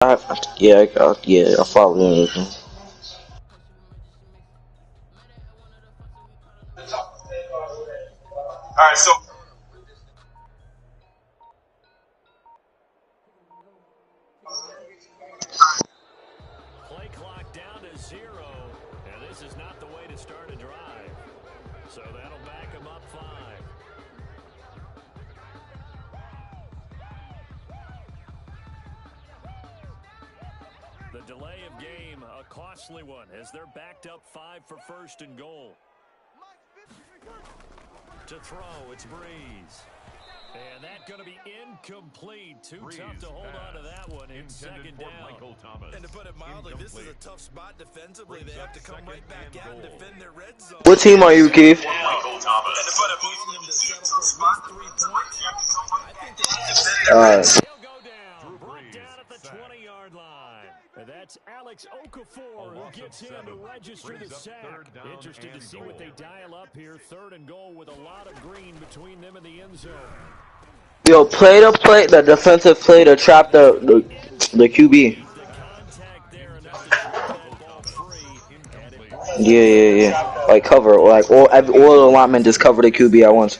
Yeah, I follow you. Play clock down to 0, and this is not the way to start a drive. So that'll back them up 5. The delay of game, a costly one, as they're backed up 5 for first and goal. To throw, it's Breeze. And that's going to be incomplete. Too tough to hold on to that one in second down. And to put it mildly, this is a tough spot defensively. They have to come right back out and defend their red zone. What team are you, Keith? Alright. He'll go down, brought down at the 20-yard line. And that's Alex Okafor who gets in to register the sack. Interested to see what they dial up here. 3rd and goal with a lot of green between them and the end zone. Yo, the defensive play to trap the QB. Yeah. Like cover, like all the linemen just cover the QB at once.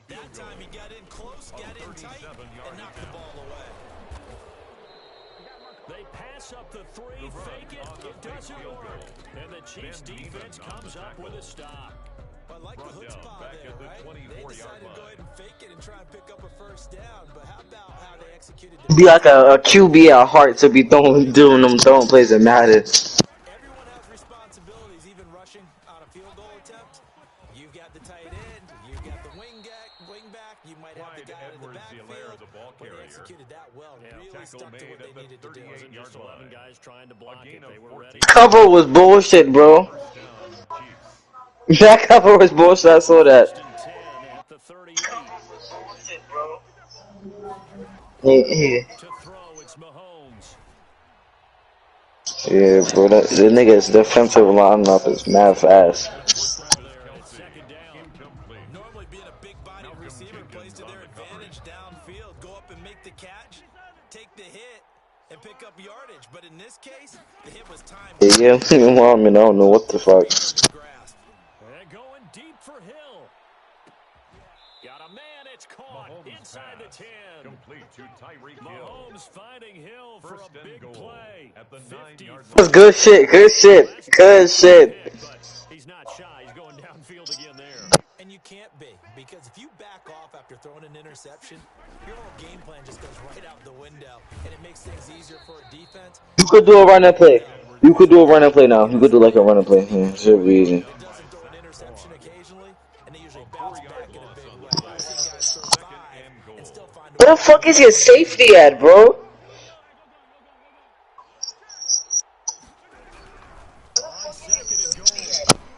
That time he got in close, got in tight, and knocked the ball away. They pass up the 3, fake it doesn't work. And the Chiefs defense comes up with a stop. I like the hook spot there, right? They decided to go ahead and fake it and try and pick up a first down, but how about how they executed it? Be like a QB at heart to be throwing plays that matter. Everyone has responsibilities, even rushing on a field goal attempt. You've got the tight end, you've got the wing back, you might have the guy in the backfield. But they executed that well, really stuck to what they needed to do. Wasn't just 11 guys trying to block it. They were ready. Cover was bullshit, bro. That cover was bullshit. I saw that. Yeah, bro. The nigga's defensive lineup is mad fast. Normally being a big-bodied receiver plays to their advantage downfield. Go up and make the catch, take the hit, and pick up yardage. But in this case, the hit was timed. Yeah, I don't know what the fuck. They're going deep for Hill. Got a man, it's caught inside the 10. Complete to Tyreek Hill. Mahomes finding Hill for a big play. At the 9-yard line. That's good shit. He's not shy. He's going downfield again there. And you can't be, because if you back off after throwing an interception, your whole game plan just goes right out the window, and it makes things easier for a defense. You could do a run and play. You could do a run and play now. You could do like a run and play. Yeah, it should be easy. It doesn't throw an interception occasionally, and they usually bounce back in a big way. I've seen guys throw 5 and still find a way. Where the fuck is your safety at, bro? On 2nd and goal,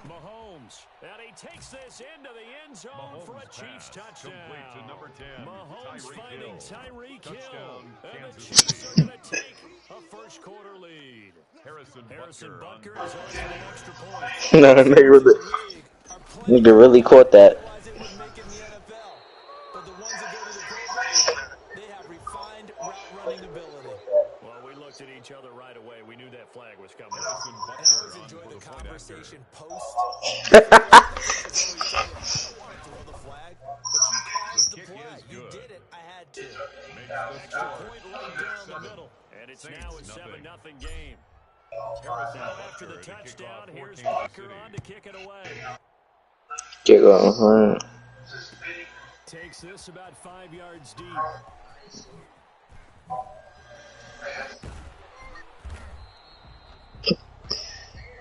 Mahomes. And he takes this into the end zone for a Chiefs touchdown. Mahomes finding Tyreek Hill. And the Chiefs are going to take a first-quarter lead. Harrison Butker is on for the extra point. No, nigga really caught that. But the ones that go to the Pro Bowl, they have refined route running ability. Well, we looked at each other right away. We knew that flag was coming. And I always enjoy the conversation post. Throw the flag, but you caused the play. You did it. I had to. Extra point right down the middle. And it's now a 7-0 game. Now after the touchdown, here's Butker on to kick it away. Kick on. Takes this about 5 yards deep.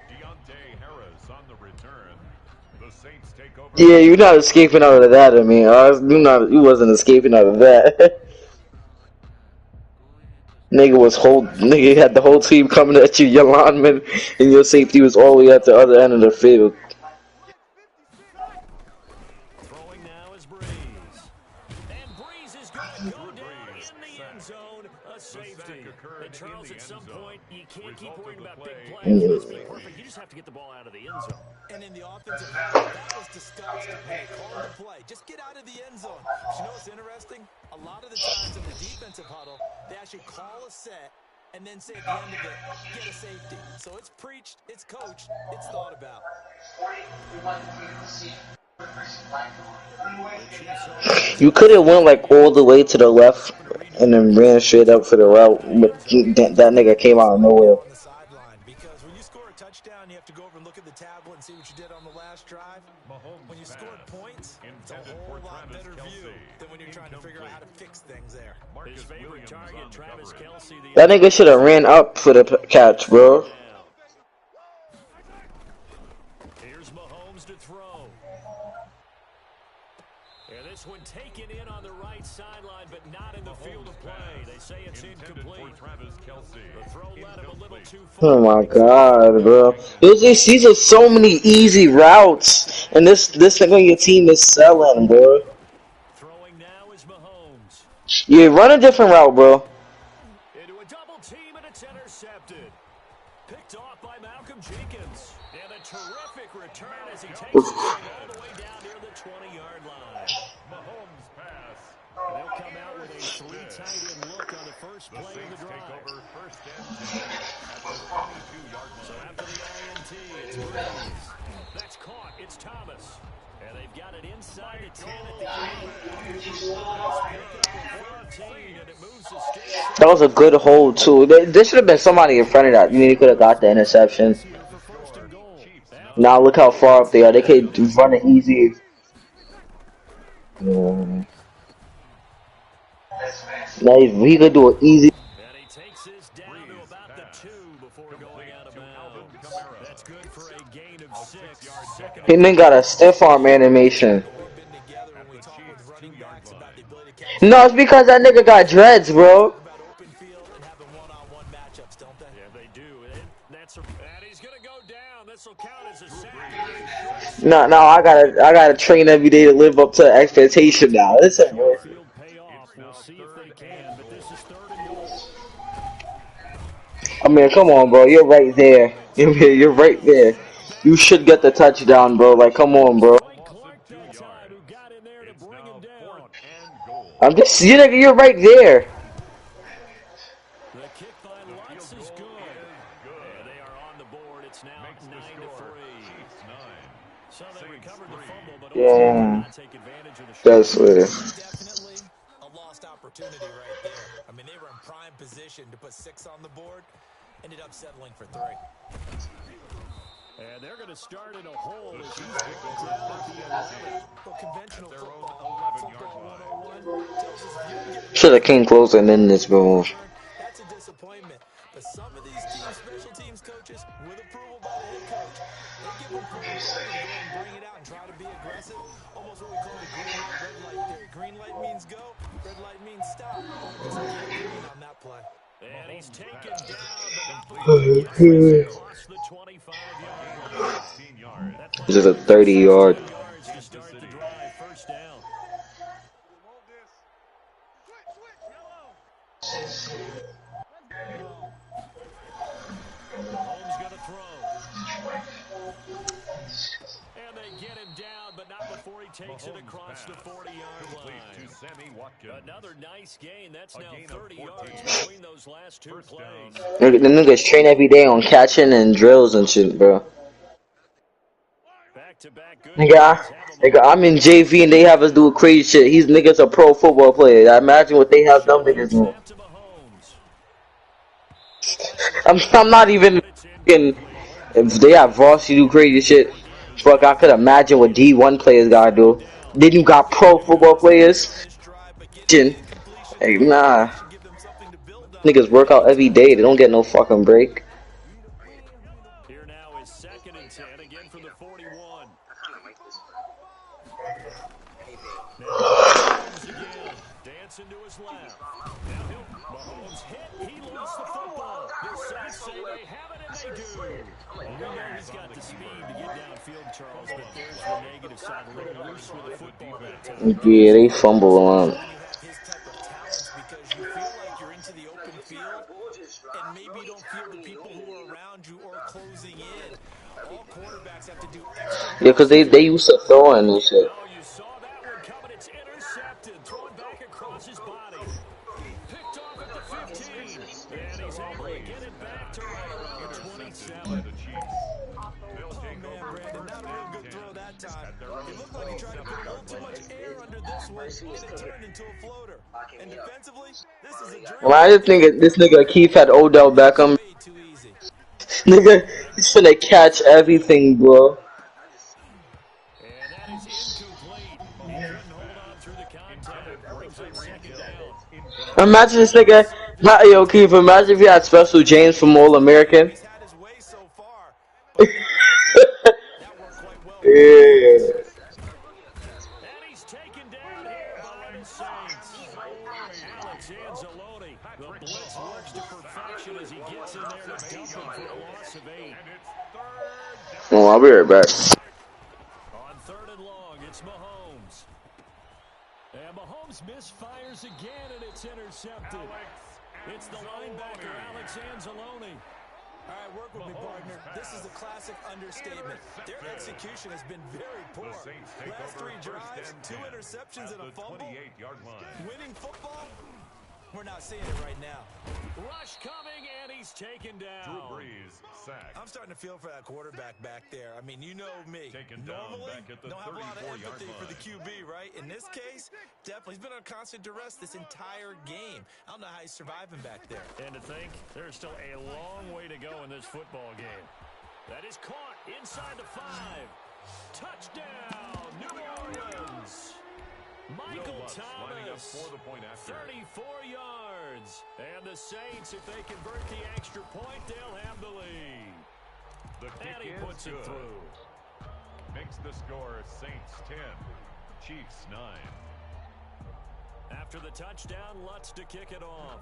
Deontay Harris on the return. The Saints take over. Yeah, you're not escaping out of that. I mean, you wasn't escaping out of that. Nigga had the whole team coming at you, your lineman, and your safety was all the way at the other end of the field. Throwing now is Breeze. And Breeze is going to go down in the end zone. A A safety. And Charles, at some point, you can't keep worrying about big plays. Mm. Let's be perfect. You just have to get the ball out of the end zone. And in the offensive huddle, that was discussed when they called the play. Just get out of the end zone. But you know what's interesting? A lot of the times in the defensive huddle, they actually call a set and then say at the end of it, get a safety. So it's preached, it's coached, it's thought about. You could have went like all the way to the left and then ran straight up for the route, but that nigga came out of nowhere. On the sideline, because when you score a touchdown, you have to go over and look at the tablet and see what you did on the last drive. When you scored points, it's a whole lot better view than when you're trying to figure out how to fix things there. His favorite target, Travis Kelce. That nigga should have ran up for the catch, bro. Here's Mahomes to throw. And this one taken in on the right sideline, but not in the field of play. They say it's incomplete. The throw led him a little too far. Oh my god, bro. These are so many easy routes, and this thing on your team is selling, bro. Throwing now is Mahomes. Yeah, run a different route, bro. Into a double team, and it's intercepted. Picked off by Malcolm Jenkins. And a terrific return as he takes it all the way down near the 20-yard line. Mahomes pass. They'll come out with a 3 tight end look on the first play of the drive. So after the INT, it's Breeze. That's caught. It's Thomas. And they've got it inside the 10 at the 8. And it moves the sticks. That was a good hold too. There should have been somebody in front of that. You mean he could have got the interception? For first and goal. Now look how far up they are. They could run it easy. Yeah. Now he could do it easy. And he takes this down to about the 2 before going out of bounds. That's good for a gain of 6. He then got a stiff arm animation. We've been together when we talk with running backs about the ability to catch No, it's because that nigga got dreads, bro. about open field and having one-on-one matchups, don't they? Yeah, they do. And he's going to go down. This will count as a sack. No, I gotta train every day to live up to expectation now. Listen, bro. Field payoff. We'll see if they can, but this is 3rd and goal. I mean, come on, bro. You're right there. You're right there. You should get the touchdown, bro. Like, come on, bro. Dwight Clark that time who got in there to bring him down. I'm just, you're right there. The kick by Lutz is good. And they are on the board. It's now 9-3. So they recovered the fumble, but also did not take advantage of the shot. That's weird. Definitely a lost opportunity right there. I mean, they were in prime position to put 6 on the board. Ended up settling for 3. And they're going to start in a hole as he's brought down at the 11. Well, conventional football 101 tells us if you can get Should have came closer and then this move. that's a disappointment. But some of these teams, special teams coaches, with approval by the head coach, they give them free rein to go ahead and bring it out and try to be aggressive. Almost what we call the green light, red light theory. Green light means go, red light means stop. Just get green on that play. And he's taken down, but not before he gets across the 25-yard line. This is a 30-yard. Yards to start the drive. First down. Mahomes going to throw. And they get him down, but not before he takes it across the 40-yard line. Another nice gain. That's now 30 yards between those last 2 plays. The niggas train every day on catching and drills and shit, bro. Back-to-back good Nigga, I'm in JV and they have us do crazy shit. These niggas are pro football players. I imagine what they have them niggas do. to Mahomes. I'm not even fucking, if they have varsity do crazy shit. Fuck, I could imagine what D1 players gotta do. Then you got pro football players. Hey, nah. Niggas work out every day. They don't get no fucking break. Here now is 2nd and 10, again from the 41. Mahomes again, dancing to his left. Now Mahomes hit, he lost the football. The Saints say they have it, and they do. We know he's got the speed to get downfield, Charles, but there's the negative side, a little loose with the football that time. Yeah, they fumble on. His type of talents because you feel like you're into the open open field, and maybe you don't feel the people who are around you or closing in. All quarterbacks have to do extra Yeah, cause they used to throwing and shit. Oh, you saw that one coming. It's intercepted. Thrown back across his body. Picked off at the 15. And he's able to get it back to right around the 27. Oh, man, Brandon, not a real good throw that time. It looked like he tried to put a little too much air under this one, and it turned into a floater. And defensively, this is a dream. Well, I just think this nigga Keith had Odell Beckham. Way too easy. Nigga, he's finna catch everything, bro. And that is incomplete. He couldn't hold on through the contact. Brings up second down. Imagine this nigga. Yo, Keith, imagine if he had Special James from All American. He's had his way so far, but that worked quite well. Yeah. And he's taken down here by the Saints. Alex Anzalone. The blitz works to perfection as he gets in there to dump him for a loss of 8. Oh, I'll be right back. On 3rd and long, it's Mahomes. And Mahomes misfires again, and it's intercepted. It's the linebacker, Alex Anzalone. All right, work with me, partner. This is a classic understatement. Their execution has been very poor. Last 3 drives, 2 interceptions and a fumble. Winning football? We're not seeing it right now. Rush coming, and he's taken down. Drew Brees, sack. I'm starting to feel for that quarterback back there. I mean, you know me. Taken down Normally, back at the don't have a lot of 34-yard empathy for the line. QB, right? In this case, definitely. He's been on constant duress this entire game. I don't know how he's surviving back there. And to think, there's still a long way to go in this football game. That is caught inside the 5. Touchdown, New Orleans. Michael Thomas, 34 yards. And the Saints, if they convert the extra point, they'll have the lead. And he puts it through. Makes the score Saints 10, Chiefs 9. After the touchdown, Lutz to kick it off.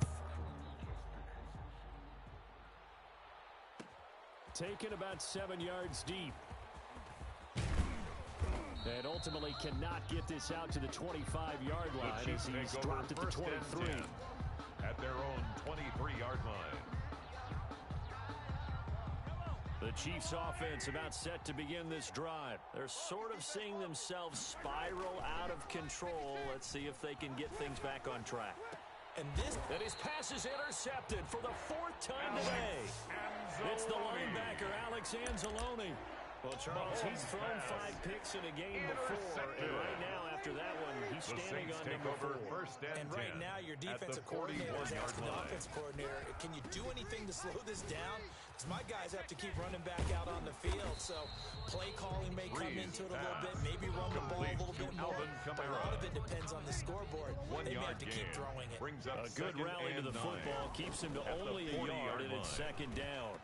Taken about 7 yards deep. And ultimately cannot get this out to the 25-yard line as he's dropped at the 23. At their own 23-yard line. The Chiefs offense about set to begin this drive. They're sort of seeing themselves spiral out of control. Let's see if they can get things back on track. And his pass is intercepted for the 4th time today. It's the linebacker, Alex Anzalone. Well, Charles, he's thrown 5 picks in a game before, and right now, after that one, he's standing on number 4. And right now, your defensive coordinator is asking the offensive coordinator, can you do anything to slow this down? Because my guys have to keep running back out on the field, so play calling may come into it a little bit, maybe run the ball a little bit more, but a lot of it depends on the scoreboard. They may have to keep throwing it. A good rally to the football keeps him to only a yard, and it's second down.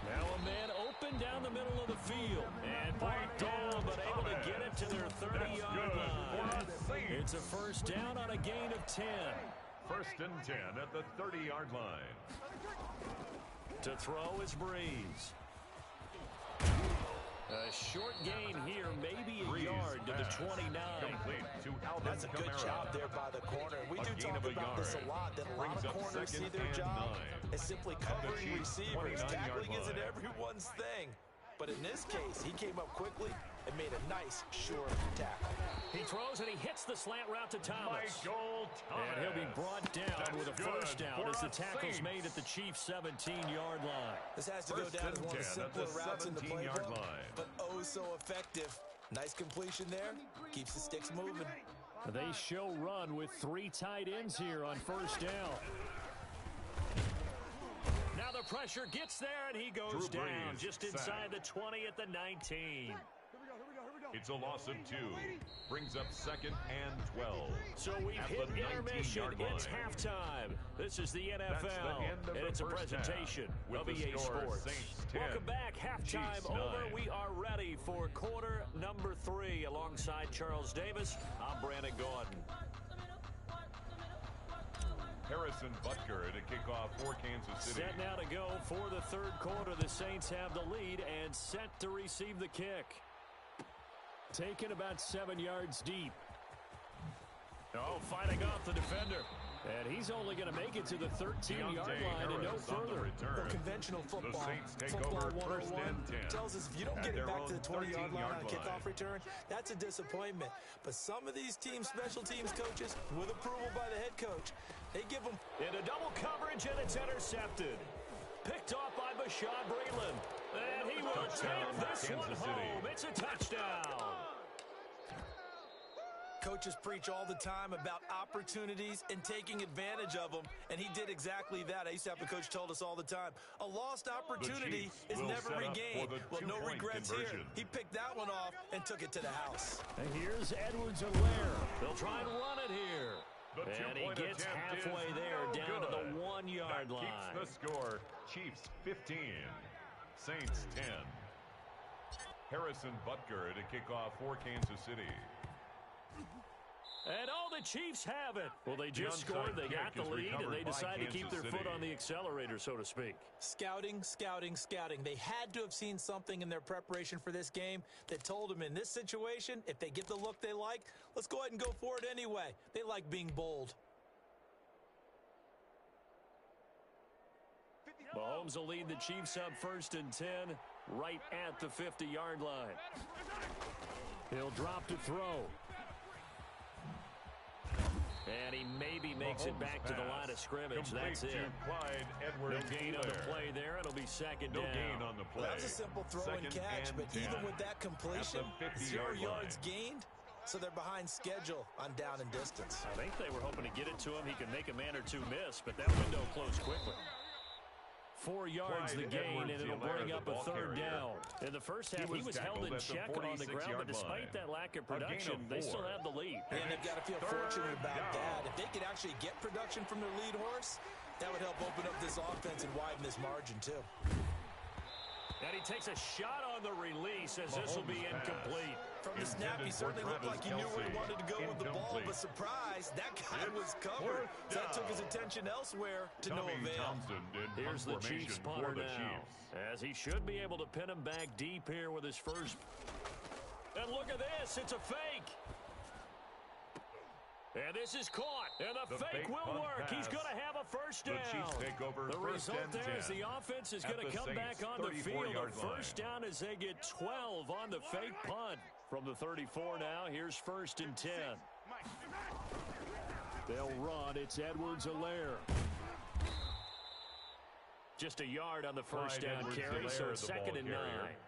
Now a man open down the middle of the field. And brought down, but able to get it to their 30-yard line. It's a first down on a gain of 10. 1st and 10 at the 30-yard line. To throw is Brees. A short gain here, maybe a yard to the 29. That's a good job there by the corner. We do talk about this a lot, that a lot of corners see their job as simply covering receivers. Tackling isn't everyone's thing. But in this case, he came up quickly and made a nice, short tackle. He throws and he hits the slant route to Thomas. And he'll be brought down with a first down as the tackle's made at the Chiefs' 17-yard line. This has to go down as one of the simpler routes in the playbook, but oh so effective. Nice completion there. Keeps the sticks moving. They show run with 3 tight ends here on first down. Now the pressure gets there, and he goes down just inside the 20 at the 19. It's a loss of 2. Brings up 2nd and 12. So we've hit intermission. It's halftime. This is the NFL, and it's a presentation of EA Sports. Welcome back. Halftime over. We are ready for quarter number 3. Alongside Charles Davis, I'm Brandon Gordon. Harrison Butker to kick off for Kansas City. Set now to go for the 3rd quarter. The Saints have the lead and set to receive the kick. Taken about 7 yards deep. Oh, fighting off the defender. And he's only going to make it to the 13-yard line and no further. Well, conventional football, football 101, tells us if you don't get it back to the 20-yard line on a kickoff return, that's a disappointment. But some of these teams, special teams coaches, with approval by the head coach, they give them... Into double coverage, and it's intercepted. Picked off by Bashaud Breeland. And he will take this one home. It's a touchdown. Coaches preach all the time about opportunities and taking advantage of them, and he did exactly that. I used to have a coach told us all the time, a lost opportunity is never regained. Well, no regrets here. He picked that one off and took it to the house. And here's Edwards-Helaire. They'll try and run it here. And he gets halfway there, down to the 1-yard line. Keeps the score. Chiefs 15, Saints 10. Harrison Butker to kick off for Kansas City. And the Chiefs have it. Well, they just scored, they got the lead, and they decide to keep their foot on the accelerator, so to speak. Scouting, scouting, scouting. They had to have seen something in their preparation for this game that told them in this situation, if they get the look they like, let's go ahead and go for it anyway. They like being bold. Mahomes will lead the Chiefs up 1st and 10, right at the 50-yard line. He'll drop to throw. And he maybe makes it back to the line of scrimmage. That's it. No gain on the play there. It'll be second down. No gain on the play. Well, that was a simple throw and catch, but even with that completion, 0 yards gained. So they're behind schedule on down and distance. I think they were hoping to get it to him. He could make a man or two miss, but that window closed quickly. 4 yards the gain, and it'll bring up a 3rd down. In the first half, he was held in check on the ground, but despite that lack of production, they still have the lead. And they've got to feel fortunate about that. If they could actually get production from their lead horse, that would help open up this offense and widen this margin, too. And he takes a shot on the release as this will be incomplete. From the snap, he certainly looked like he knew where he wanted to go with the ball, but surprise, that guy was covered. So that took his attention elsewhere to no avail. Here's the Chiefs punter now, as he should be able to pin him back deep here with his first. And look at this, it's a fake. And this is caught, and the fake will work. He's going to have a first down. The result there is the offense is going to come back on the field. The first down as they get 12 on the fake punt. From the 34 now, here's 1st and 10. They'll run. It's Edwards-Helaire. Just a yard on the first down carry, so it's 2nd and 9.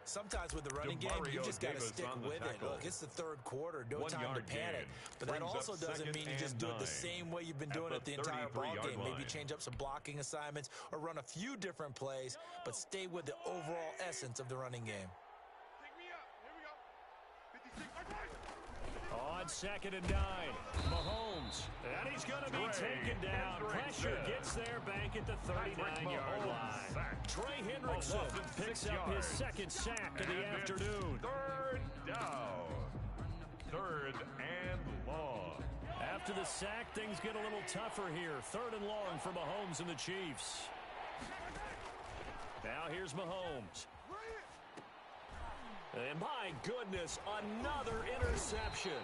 Sometimes with the running game, you just got to stick with it. Look, it's the 3rd quarter, no time to panic. But that also doesn't mean you just do it the same way you've been doing it the entire ball game. Maybe change up some blocking assignments or run a few different plays, but stay with the overall essence of the running game. On 2nd and 9, Mahomes, and he's going to be taken down. Pressure gets there back at the 39-yard line. Trey Hendrickson picks up his 2nd sack of the afternoon. 3rd down. 3rd and long. After the sack, things get a little tougher here. 3rd and long for Mahomes and the Chiefs. Now here's Mahomes. And my goodness, another interception.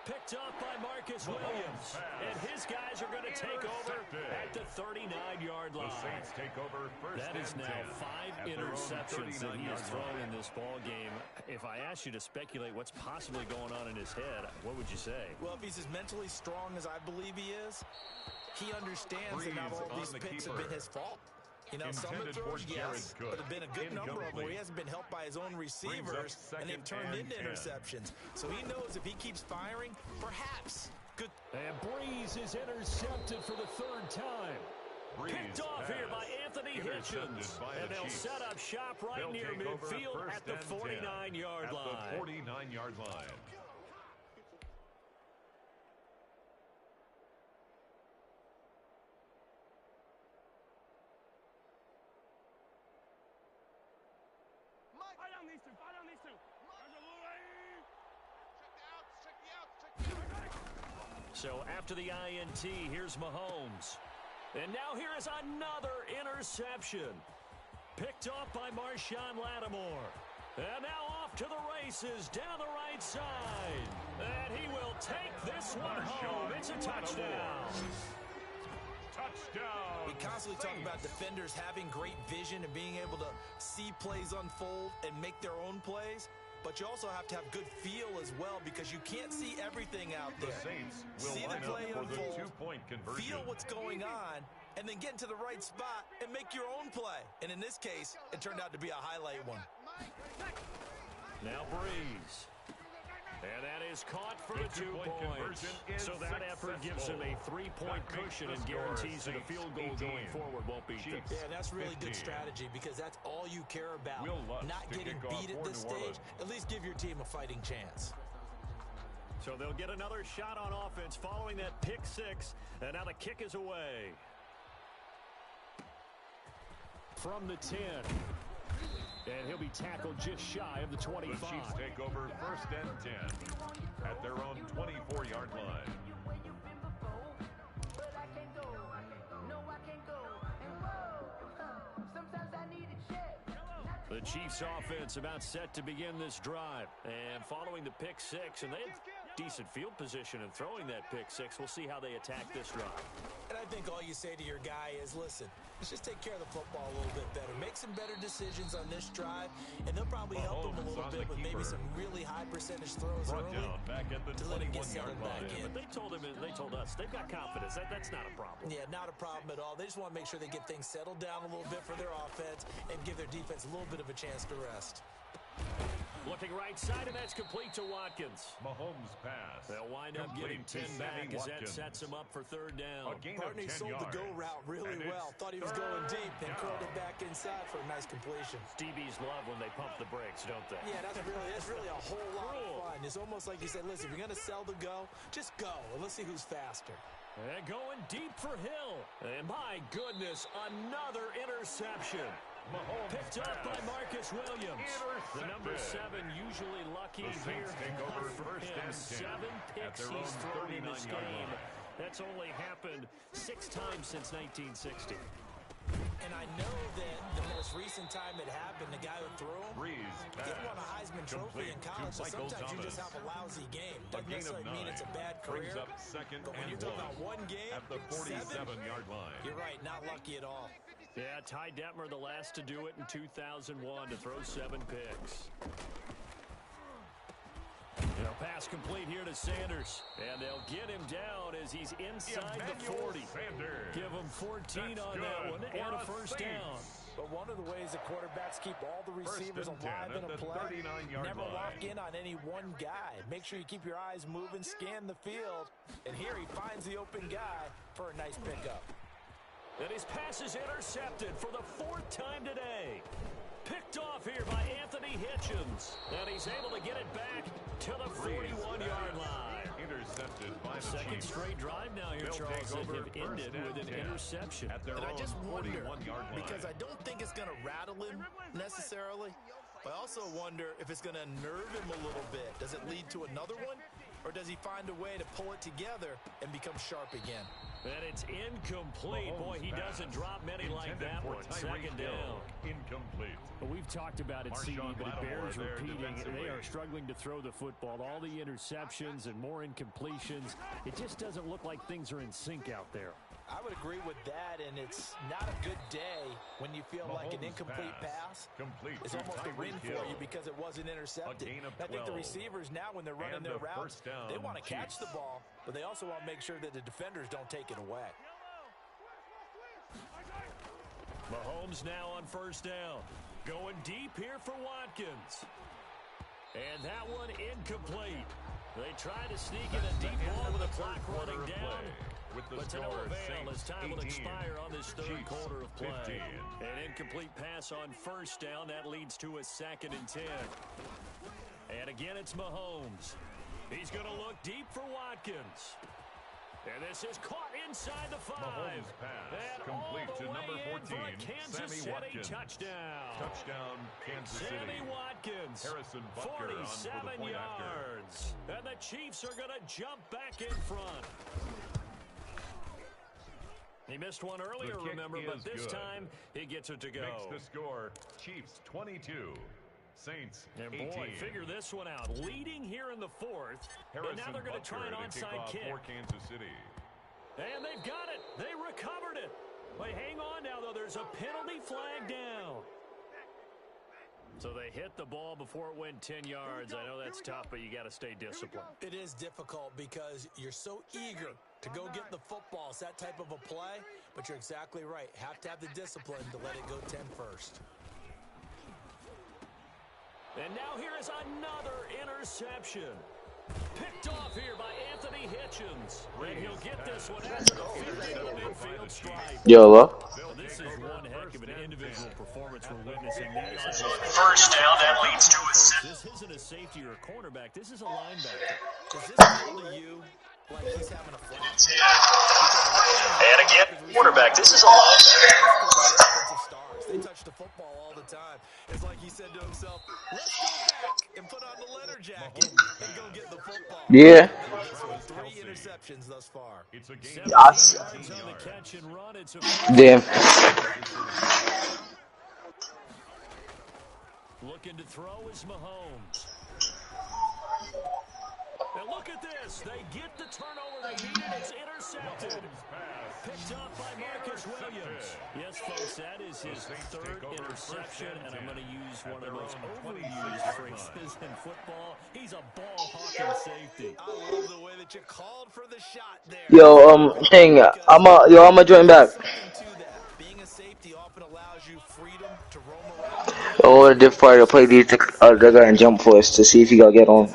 Picked up by Marcus Williams. And his guys are going to take over at the 39-yard line. The Saints take over first. That is now 5 interceptions that he has thrown in this ball game. If I asked you to speculate what's possibly going on in his head, what would you say? Well, if he's as mentally strong as I believe he is, he understands that not all these picks have been his fault. You know, some of the throws, yes, but there have been a good number of them where he hasn't been helped by his own receivers, and they've turned into interceptions. So he knows if he keeps firing, perhaps. Good. And Breeze is intercepted for the 3rd time. Picked off here by Anthony Hitchens. And they'll set up shop right near midfield at the 49-yard line. At the 49-yard line. So after the INT, here's Mahomes. And now here is another interception. Picked off by Marshawn Lattimore. And now off to the races down the right side. And he will take this one home. It's a touchdown. We constantly talk about defenders having great vision and being able to see plays unfold and make their own plays. But you also have to have good feel as well because you can't see everything out there. The Saints will see the play line up for the unfold, two-point conversion. feel what's going on, and then get into the right spot and make your own play. And in this case, it turned out to be a highlight one. Now Breeze. And that is caught for the 2 points. So that effort gives him a 3-point cushion and guarantees that a field goal going forward won't beat them. Yeah, that's really good strategy because that's all you care about. Not getting beat at this stage. At least give your team a fighting chance. So they'll get another shot on offense following that pick six. And now the kick is away. From the 10. And he'll be tackled just shy of the 25. The Chiefs take over 1st and 10 at their own 24-yard line. The Chiefs offense about set to begin this drive. And following the pick six, and they have decent field position in throwing that pick six. We'll see how they attack this drive. And I think all you say to your guy is, listen, let's just take care of the football a little bit better. Make some better decisions on this drive, and they'll probably help him a little bit with maybe some really high percentage throws early back at the to let him get settled back in. But they told us they've got confidence. That's not a problem. Yeah, not a problem at all. They just want to make sure they get things settled down a little bit for their offense and give their defense a little bit of a chance to rest. Looking right side, and that's complete to Watkins. Mahomes pass. They'll wind up getting 10 back as that sets him up for 3rd down. Barney sold the go route really well. Thought he was going deep, then curled it back inside for a nice completion. DBs love when they pump the brakes, don't they? Yeah, that's really a whole lot of fun. It's almost like you said, listen, if you're going to sell the go, just go, and let's see who's faster. And going deep for Hill. And my goodness, another interception. Mahomes picked up by Marcus Williams. The number 7 usually lucky here. Take over for him. 7 picks he's thrown in this game. That's only happened 6 times since 1960. And I know that the most recent time it happened, the guy who threw him, didn't won a Heisman Trophy in college, so sometimes you just have a lousy game. Doesn't necessarily mean it's a bad career, but when you're talking about one game, at the 47-yard line. You're right, not lucky at all. Yeah, Ty Detmer, the last to do it in 2001 to throw 7 picks. They'll pass complete here to Sanders. And they'll get him down as he's inside the 40. Sanders. Give him 14 on that one and a first down. But one of the ways that quarterbacks keep all the receivers alive in a play, never lock in on any one guy. Make sure you keep your eyes moving, scan the field. And here he finds the open guy for a nice pickup. And his pass is intercepted for the 4th time today. Picked off here by Anthony Hitchens. And he's able to get it back to the 41-yard line. Intercepted by the Second Chiefs. straight drive now here, Charles, that have ended with an interception. And I just wonder, because line. I don't think it's going to rattle him necessarily. I also wonder if it's going to nerve him a little bit. Does it lead to another one? Or does he find a way to pull it together and become sharp again? And it's incomplete. Mahomes Boy, he doesn't drop many like that one. 2nd down. Incomplete. Well, we've talked about it, CD, but it bears repeating. They are struggling to throw the football. All the interceptions and more incompletions. It just doesn't look like things are in sync out there. I would agree with that, and it's not a good day when you feel like an incomplete pass is almost a win for you because it wasn't intercepted. I think the receivers now, when they're running their routes, they want to catch the ball, but they also want to make sure that the defenders don't take it away. Mahomes now on 1st down. Going deep here for Watkins. And that one incomplete. They try to sneak in a deep ball with the clock running down. But to no avail as time will expire on this 3rd quarter of play. An incomplete pass on 1st down. That leads to a 2nd and 10. And again, it's Mahomes. He's going to look deep for Watkins. And this is caught inside the 5. Mahomes pass and complete to number 14, Kansas Sammy City Watkins. Touchdown. Touchdown, Kansas City. Sammy Watkins, Harrison Butker 47 on for the point yards. after. And the Chiefs are going to jump back in front. He missed one earlier, remember, but this time he gets it to go. Makes the score, Chiefs 22, Saints 18. And boy, figure this one out. Leading here in the 4th, and now they're going to try an onside kick. For Kansas City. And they've got it. They recovered it. Wait, hang on now, though. There's a penalty flag down. So they hit the ball before it went 10 yards. I know that's tough, but you got to stay disciplined. It is difficult because you're so eager to go get the football. It's that type of a play, but you're exactly right. Have to have the discipline to let it go 10 first. And now here is another interception. Picked off here by Anthony Hitchens. And he'll get this one after the 50 midfield stripe. YOLO. This is one heck of an individual performance we're witnessing. That is First down, that leads to a This isn't a safety or a cornerback. This is a linebacker. Does this feel to you like he's having a flat? And again, quarterback. This is a linebacker. They touch the football all the time. It's like he said to himself, let's go back and put on the leather jacket and go get the football. Yeah. 3 interceptions thus far. It's a game. Yes. Damn. Looking to throw is Mahomes. And look at this. They get the turnover they needed. It's intercepted. Picked up by Marcus Williams. Yes, folks, that is his 3rd interception, and I'm going to use one of the most overused phrases in football. He's a ball-hawking safety. I love the way that you called for the shot there. Yo, thing, I'ma join back. Being a safety often allows you freedom to roam around. Oh, the diff party to play these the guy and jump for us to see if he got get on.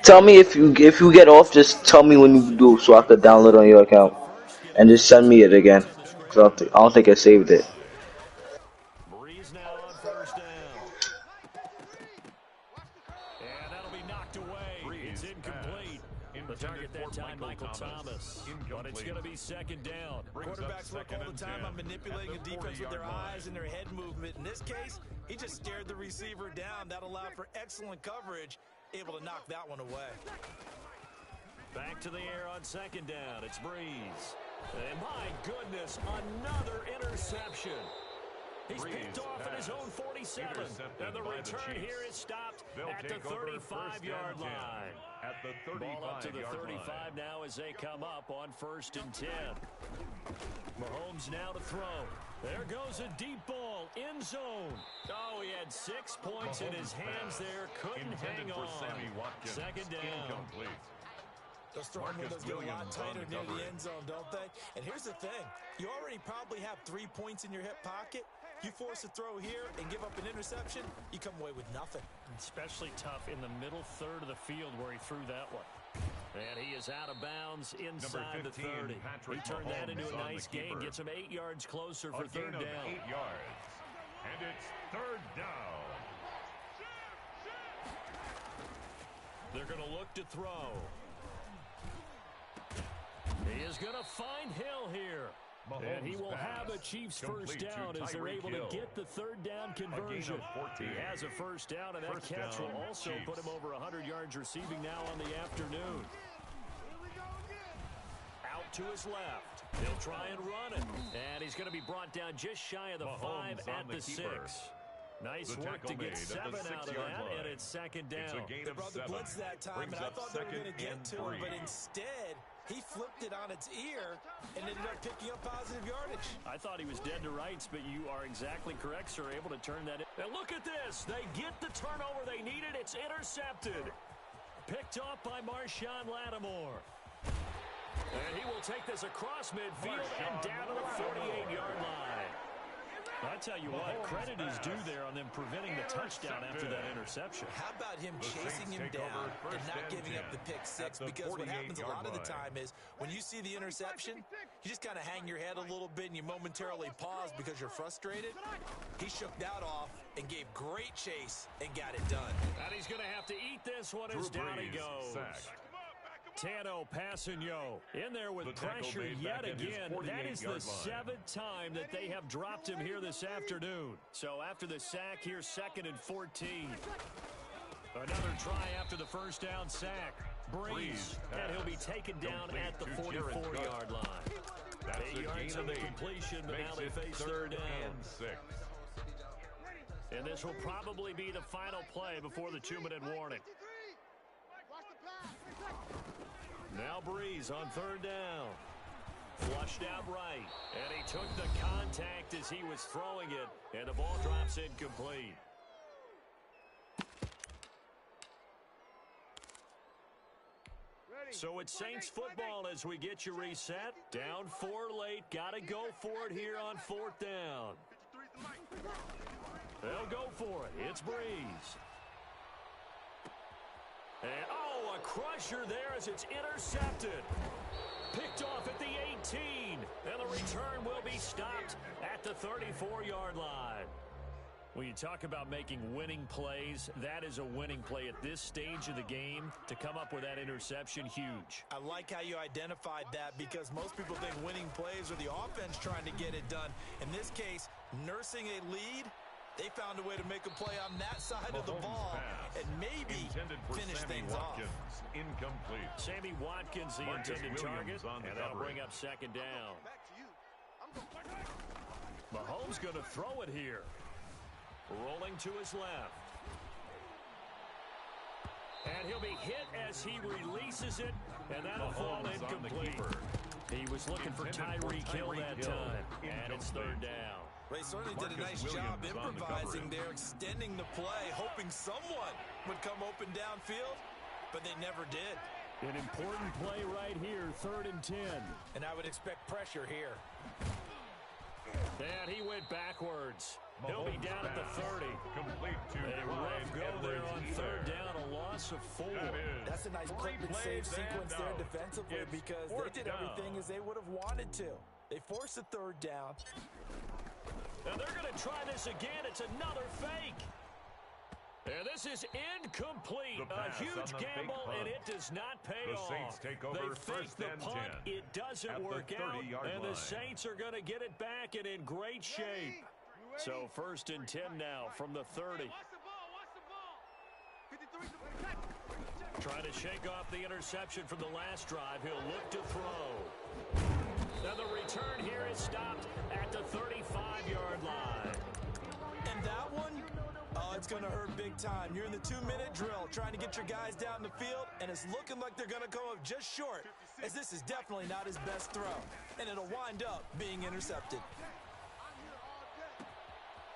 Tell me if you get off, just tell me when you do so I could download on your account. And just send me it again. Cause I don't think I saved it. Breeze now on first down. And that'll be knocked away. It's incomplete. The target that time, Michael Thomas. But it's going to be 2nd down. Quarterbacks work all the time on manipulating a defense with their eyes and their head movement. In this case, he just stared the receiver down. That allowed for excellent coverage. Able to knock that one away. Back to the air on 2nd down. It's Breeze. And my goodness, another interception. He's picked off at his own 47. And the return here is stopped at the 35-yard line. At the 35-yard line. Ball up to the 35 now as they come up on 1st and 10. Mahomes now to throw. There goes a deep ball, end zone. Oh, he had 6 points in his hands there. Couldn't hang on. 2nd down. Incomplete. Those throwing windows get a lot tighter near the end zone, don't they? And here's the thing. You already probably have 3 points in your hip pocket. You force a throw here and give up an interception, you come away with nothing. Especially tough in the middle third of the field where he threw that one. And he is out of bounds inside 15, the 30. He turned that into a nice gain. Gets him 8 yards closer for 3rd down. 8 yards. And it's 3rd down. They're going to look to throw. He is going to find Hill here. Mahomes and he will have a Chiefs first down as they're able to get the 3rd down conversion. He has a first down, and that catch will also put him over 100 yards receiving now on the afternoon. Out to his left. He'll try and run it. And he's going to be brought down just shy of the Mahomes 5 at the 6. Nice work to get 7 out of that, and it's 2nd down. They brought the blitz that time, and I thought they were going to get to him, but instead, he flipped it on its ear and ended up picking up positive yardage. I thought he was dead to rights, but you are exactly correct, sir. Able to turn that in. Now look at this. They get the turnover they needed. It's intercepted. Picked off by Marshawn Lattimore. And he will take this across midfield and down to the 48-yard line. I tell you what, credit is due there on them preventing the touchdown after that interception. How about him chasing him down and not giving up the pick 6? Because what happens a lot of the time is when you see the interception, you just kind of hang your head a little bit and you momentarily pause because you're frustrated. He shook that off and gave great chase and got it done. And he's going to have to eat this one as down he goes. Tano Passanio in there with pressure yet again. That is the 7th time that they have dropped him here this afternoon. So after the sack, here's 2nd and 14. Another try after the first down sack. Breeze, and he'll be taken down at the 44-yard line. 8 yards on the completion, but now they face 3rd down. And this will probably be the final play before the 2-minute warning. Now Breeze on 3rd down. Flushed out right. And he took the contact as he was throwing it. And the ball drops incomplete. So it's Saints football as we get you reset. Down 4 late. Got to go for it here on 4th down. They'll go for it. It's Breeze. And, oh, a crusher there as it's intercepted. Picked off at the 18. And the return will be stopped at the 34-yard line. When you talk about making winning plays, that is a winning play at this stage of the game. To come up with that interception, huge. I like how you identified that because most people think winning plays are the offense trying to get it done. In this case, nursing a lead, they found a way to make a play on that side of the ball and maybe finish things off. Incomplete. Sammy Watkins, the intended target, and that'll bring up 2nd down. Mahomes going to throw it here. Rolling to his left. And he'll be hit as he releases it, and that'll fall incomplete. He was looking for Tyreek Hill that time, and it's 3rd down. They certainly did a nice job improvising there, extending the play, hoping someone would come open downfield, but they never did. An important play right here, 3rd and 10. And I would expect pressure here. And he went backwards. He'll be down at the 30. Complete to a rough go there on 3rd down, a loss of 4. That's a nice clip and save sequence there defensively because they did everything as they would have wanted to. They forced a 3rd down. And they're going to try this again. It's another fake. And this is incomplete. A huge gamble, and it does not pay off. The Saints take over they fake the punt. It doesn't work out, and the Saints are going to get it back and in great shape. So 1st and 10 now from the 30. Trying to shake off the interception from the last drive. He'll look to throw. Now the return here is stopped at the 35-yard line. And that one, oh, it's going to hurt big time. You're in the 2-minute drill trying to get your guys down the field, and it's looking like they're going to come up just short, as this is definitely not his best throw. And it'll wind up being intercepted.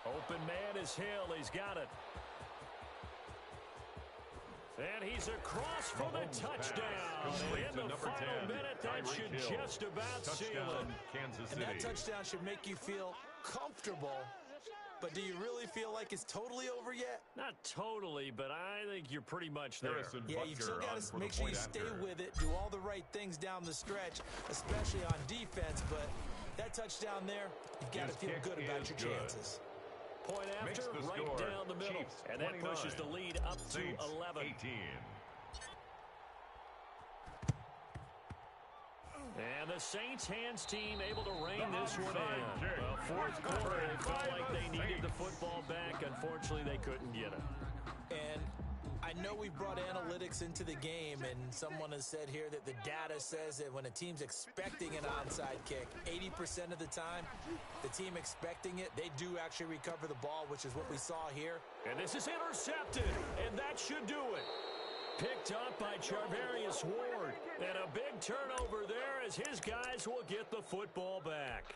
Open man is Hill. He's got it. And he's across for the touchdown. In the final minute, that should just about seal it. Kansas and City. that touchdown should make you feel comfortable. But do you really feel like it's totally over yet? Not totally, but I think you're pretty much there. Yeah, you've still got to make sure you stay with it, do all the right things down the stretch, especially on defense. But that touchdown there, you've got to feel good about your chances. Point after, right down the middle. Chiefs, and that pushes the lead up Saints, to 11. 18. And the Saints hands team able to rein this one in. Well, 4th quarter, it felt like they needed the football back. Unfortunately, they couldn't get it. And I know we've brought analytics into the game, and someone has said here that the data says that when a team's expecting an onside kick, 80% of the time, the team expecting it, they do actually recover the ball, which is what we saw here. And this is intercepted, and that should do it. Picked up by Charvarius Ward. And a big turnover there as his guys will get the football back.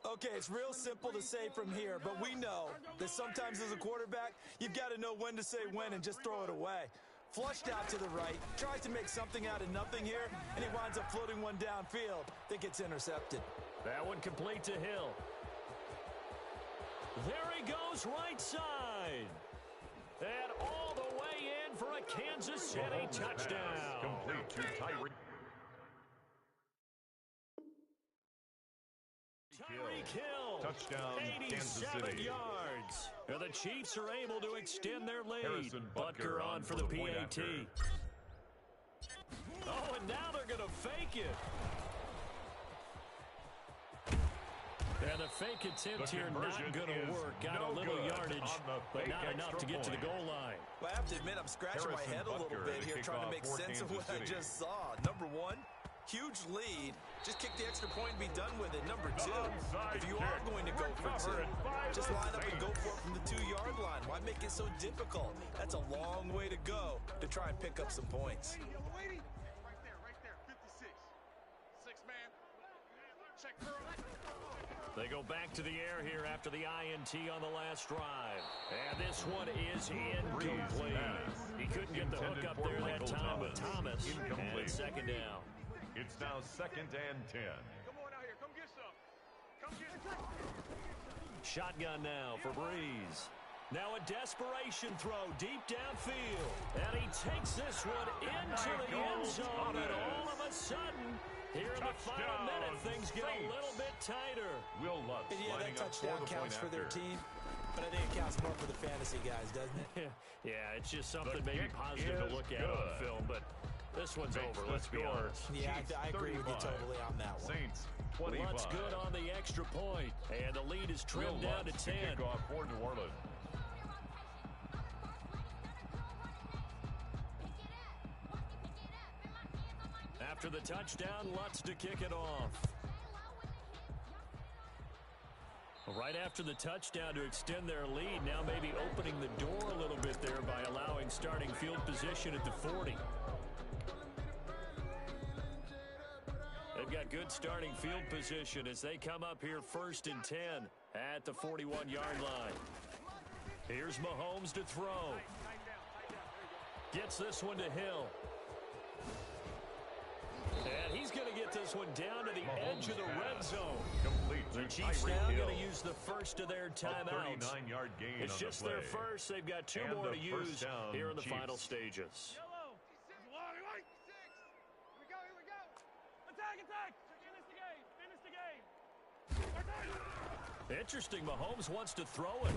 Okay, it's real simple to say from here, but we know that sometimes as a quarterback, you've got to know when to say when and just throw it away. Flushed out to the right, tries to make something out of nothing here, and he winds up floating one downfield that gets intercepted. That one complete to Hill. There he goes right side. And all the way in for a Kansas City touchdown. Complete to Tyreek. Tyreek Hill, Touchdown, 87 yards. And the Chiefs are able to extend their lead. Harrison Butker on for the PAT. Oh, and now they're going to fake it. And the fake attempt here not going to work. Got a little yardage, but not enough to get to the goal line. Well, I have to admit, I'm scratching my head a little bit here trying to make sense of what I just saw. Number one, huge lead. Just kick the extra point and be done with it. Number two, if you are going to go for two, just line up and go for it from the 2-yard line. Why make it so difficult? That's a long way to go to try and pick up some points. They go back to the air here after the INT on the last drive. And this one is incomplete. He couldn't get the hook up there that time with Thomas. And it's second down. It's now 2nd and 10. Come on out here. Come get some. Come get some. Shotgun now for Breeze. Now a desperation throw deep downfield. And he takes this one into the end zone. And all of a sudden, here in the final minute, things get a little bit tighter. Will Lutz Yeah, that touchdown counts for their team. But I think it counts more for the fantasy guys, doesn't it? Yeah, it's just something maybe positive to look at on film. But this one's over, let's be honest. Yeah, I agree with you totally on that one. Saints 25. Lutz good on the extra point. And the lead is trimmed down to 10. Kickoff for New Orleans. After the touchdown, Lutz to kick it off. Right after the touchdown to extend their lead, now maybe opening the door a little bit there by allowing starting field position at the 40. They've got good starting field position as they come up here 1st and 10 at the 41-yard line. Here's Mahomes to throw. Gets this one to Hill. And he's going to get this one down to the edge of the red zone. The Chiefs now going to use the first of their timeouts. 39-yard gain. It's just their first. They've got 2 more to use here in the final stages. Yellow. White. 6. Here we go. Attack. Finish the game. Interesting. Mahomes wants to throw it.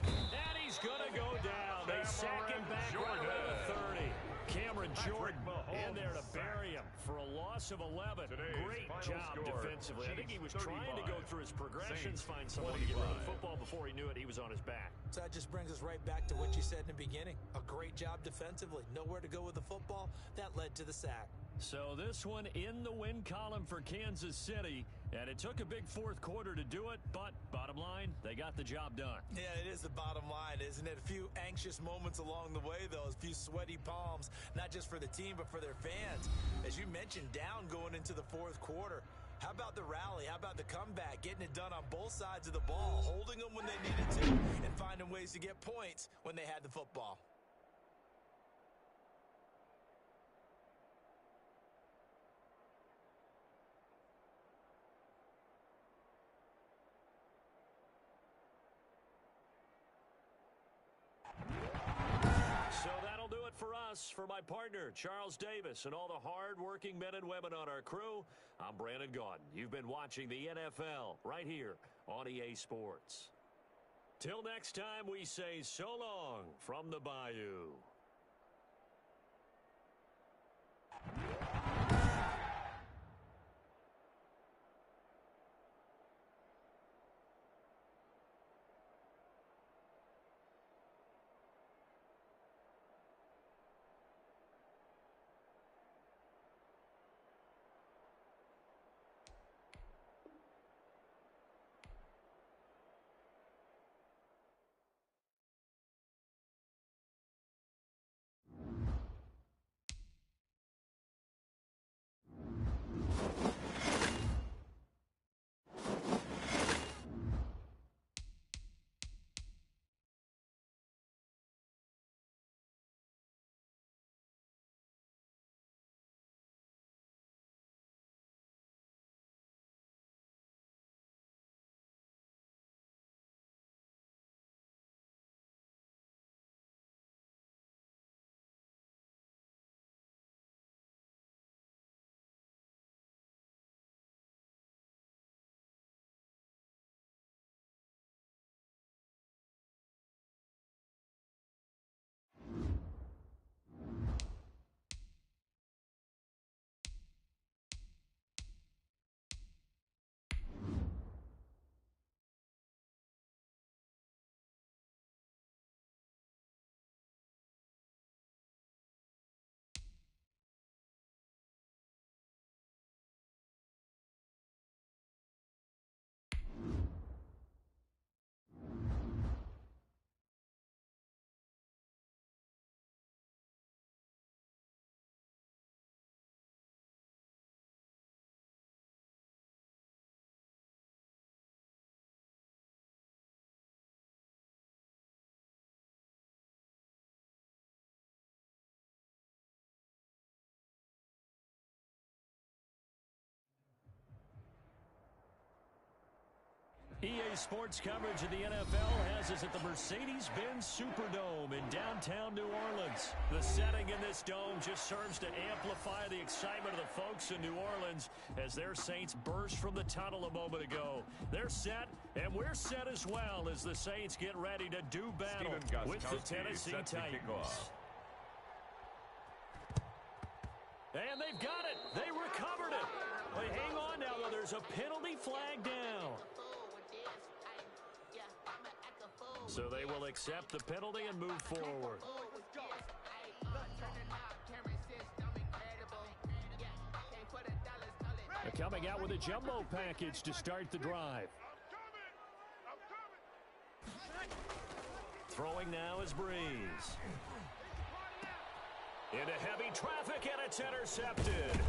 And he's going to go down. They sack him back right around the 30. Cameron Jordan in there to bury him for a loss of 11. Great job defensively. I think he was trying to go through his progressions, find someone to get rid of the football. Before he knew it, he was on his back. So that just brings us right back to what you said in the beginning. A great job defensively. Nowhere to go with the football. That led to the sack. So this one in the win column for Kansas City. And it took a big 4th quarter to do it, but bottom line, they got the job done. Yeah, it is the bottom line, isn't it? A few anxious moments along the way, though. A few sweaty palms, not just for the team, but for their fans. As you mentioned, down going into the 4th quarter. How about the rally? How about the comeback? Getting it done on both sides of the ball, holding them when they needed to, and finding ways to get points when they had the football. So that'll do it for us. For my partner, Charles Davis, and all the hard-working men and women on our crew, I'm Brandon Gaudin. You've been watching the NFL right here on EA Sports. Till next time, we say so long from the Bayou. EA Sports coverage of the NFL has us at the Mercedes-Benz Superdome in downtown New Orleans. The setting in this dome just serves to amplify the excitement of the folks in New Orleans as their Saints burst from the tunnel a moment ago. They're set, and we're set as well as the Saints get ready to do battle with the Tennessee Titans. And they've got it. They recovered it. But hang on now, though. There's a penalty flag down. So they will accept the penalty and move forward. They're coming out with a jumbo package to start the drive. Throwing now is Breeze. Into heavy traffic, and it's intercepted.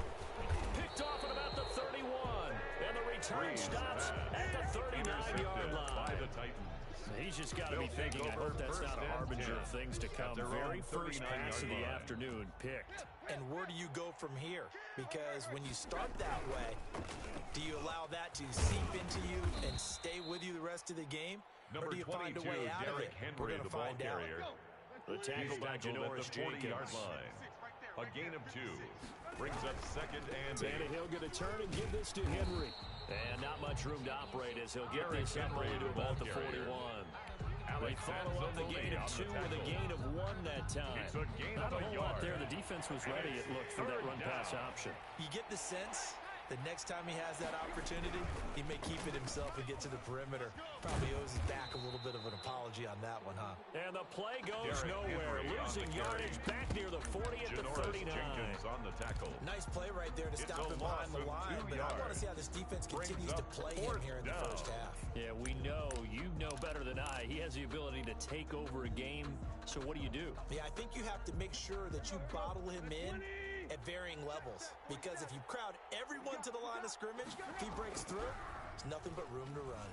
Picked off at about the 31. And the return stops at the 39-yard line. By the Titans. He's just got to be thinking, I hope that's not a harbinger of things to come. Very first pass of the afternoon picked. And where do you go from here? Because when you start that way, do you allow that to seep into you and stay with you the rest of the game? Number or do you find a 22, way out Derrick of it? Henry, We're going the to ball find out. carrier. The tackle by Janoris Jenkins. Jenkins. A gain of 2. Brings up second and 8. Tannehill going to turn and give this to Henry. And not much room to operate as he'll get this up to about the 41. They follow up the gain of 2 with a gain of 1 that time. It's a gain Not of a a whole lot yard. there. The defense was ready, it looked, for that run-pass option. You get the sense the next time he has that opportunity, he may keep it himself and get to the perimeter. Probably owes his back a little bit of an apology on that one, huh? And the play goes Derrick nowhere. Henry on Losing the carry. yardage back near the 40 at the Janoris 39. Jenkins on the tackle. Nice play right there to It's stop a him behind loss the of line, 2 but I want to yards. see how this defense Brings continues to up play him fourth here in the down. first half. Yeah, we know. You know better than I. He has the ability to take over a game. So what do you do? Yeah, I think you have to make sure that you bottle him in at varying levels. Because if you crowd everyone to the line of scrimmage, if he breaks through, there's nothing but room to run.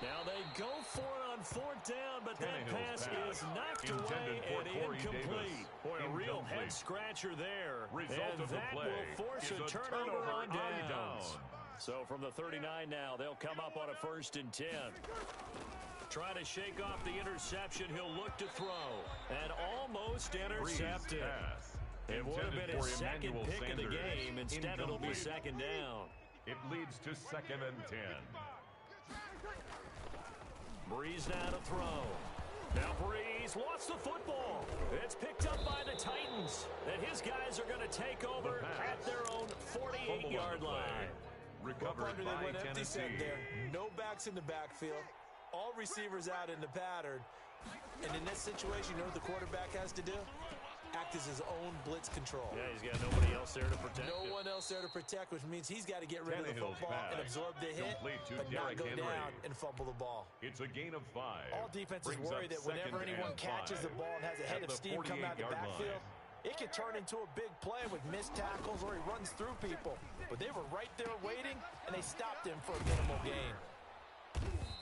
Now they go for it on 4th down, but that pass is knocked away for and Corey incomplete. Davis. Boy, a real Incomplete. head-scratcher there. Result and of the that play will force is a a turnover on downs. downs. So from the 39 now, they'll come up on a 1st and 10. Trying to shake off the interception, he'll look to throw. And almost intercepted. It would have been his second pick of the game. Instead, it'll be 2nd down. It leads to 2nd and 10. Breeze now to throw. Now Breeze lost the football. It's picked up by the Titans. And his guys are going to take over at their own 48-yard line. Recovered They by went empty set Tennessee. there. No backs in the backfield. All receivers out in the pattern. And in this situation, you know what the quarterback has to do? Act as his own blitz control. Yeah, he's got nobody else there to protect No him. one else there to protect, which means he's got to get rid of the Tannehill's football and pass. absorb the hit, Complete to but not Derrick go Henry. down and fumble the ball. It's a gain of 5. All defenses Brings worry up that whenever 2nd anyone and catches 5 the ball and has a head at of the steam come out the 48-yard backfield, line. it can turn into a big play with missed tackles or he runs through people. But they were right there waiting, and they stopped him for a minimal gain.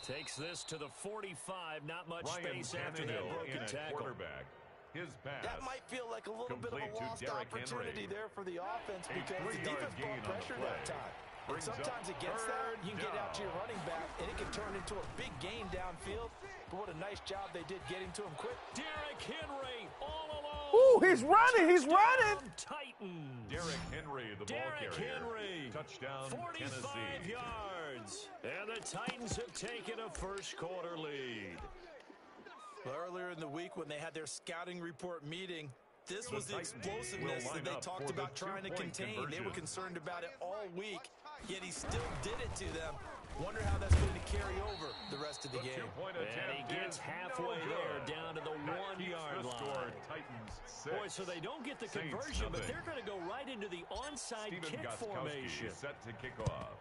Takes this to the 45. Not much Ryan space after that Tannehill broken in at tackle. quarterback. His pass. That might feel like a little bit of a Complete to lost Derrick opportunity Henry. there for the offense because the 3-yard defense gain brought on the pressure play. that time. And Brings up sometimes against that, 3rd you can get out to your down. running back, and it can turn into a big gain downfield. But what a nice job they did getting to him quick. Derrick Henry all alone. Ooh, he's running. He's running. Titans. Derrick Henry, the ball Derrick carrier. Henry. Touchdown, 45 Tennessee. yards. And the Titans have taken a first-quarter lead. Well, earlier in the week when they had their scouting report meeting, this was the explosiveness will that they line up talked for the about trying to two-point contain. They were conversion. concerned about it all week, yet he still did it to them. Wonder how that's going to carry over the rest of the game. Two-point And he attempt gets is halfway no there, good. down to the That 1-yard keeps the score. line. Titans 6. Boy, so they don't get the Saints conversion, but nothing. they're going to go right into the onside Steven kick Gostkowski formation. set to kick off.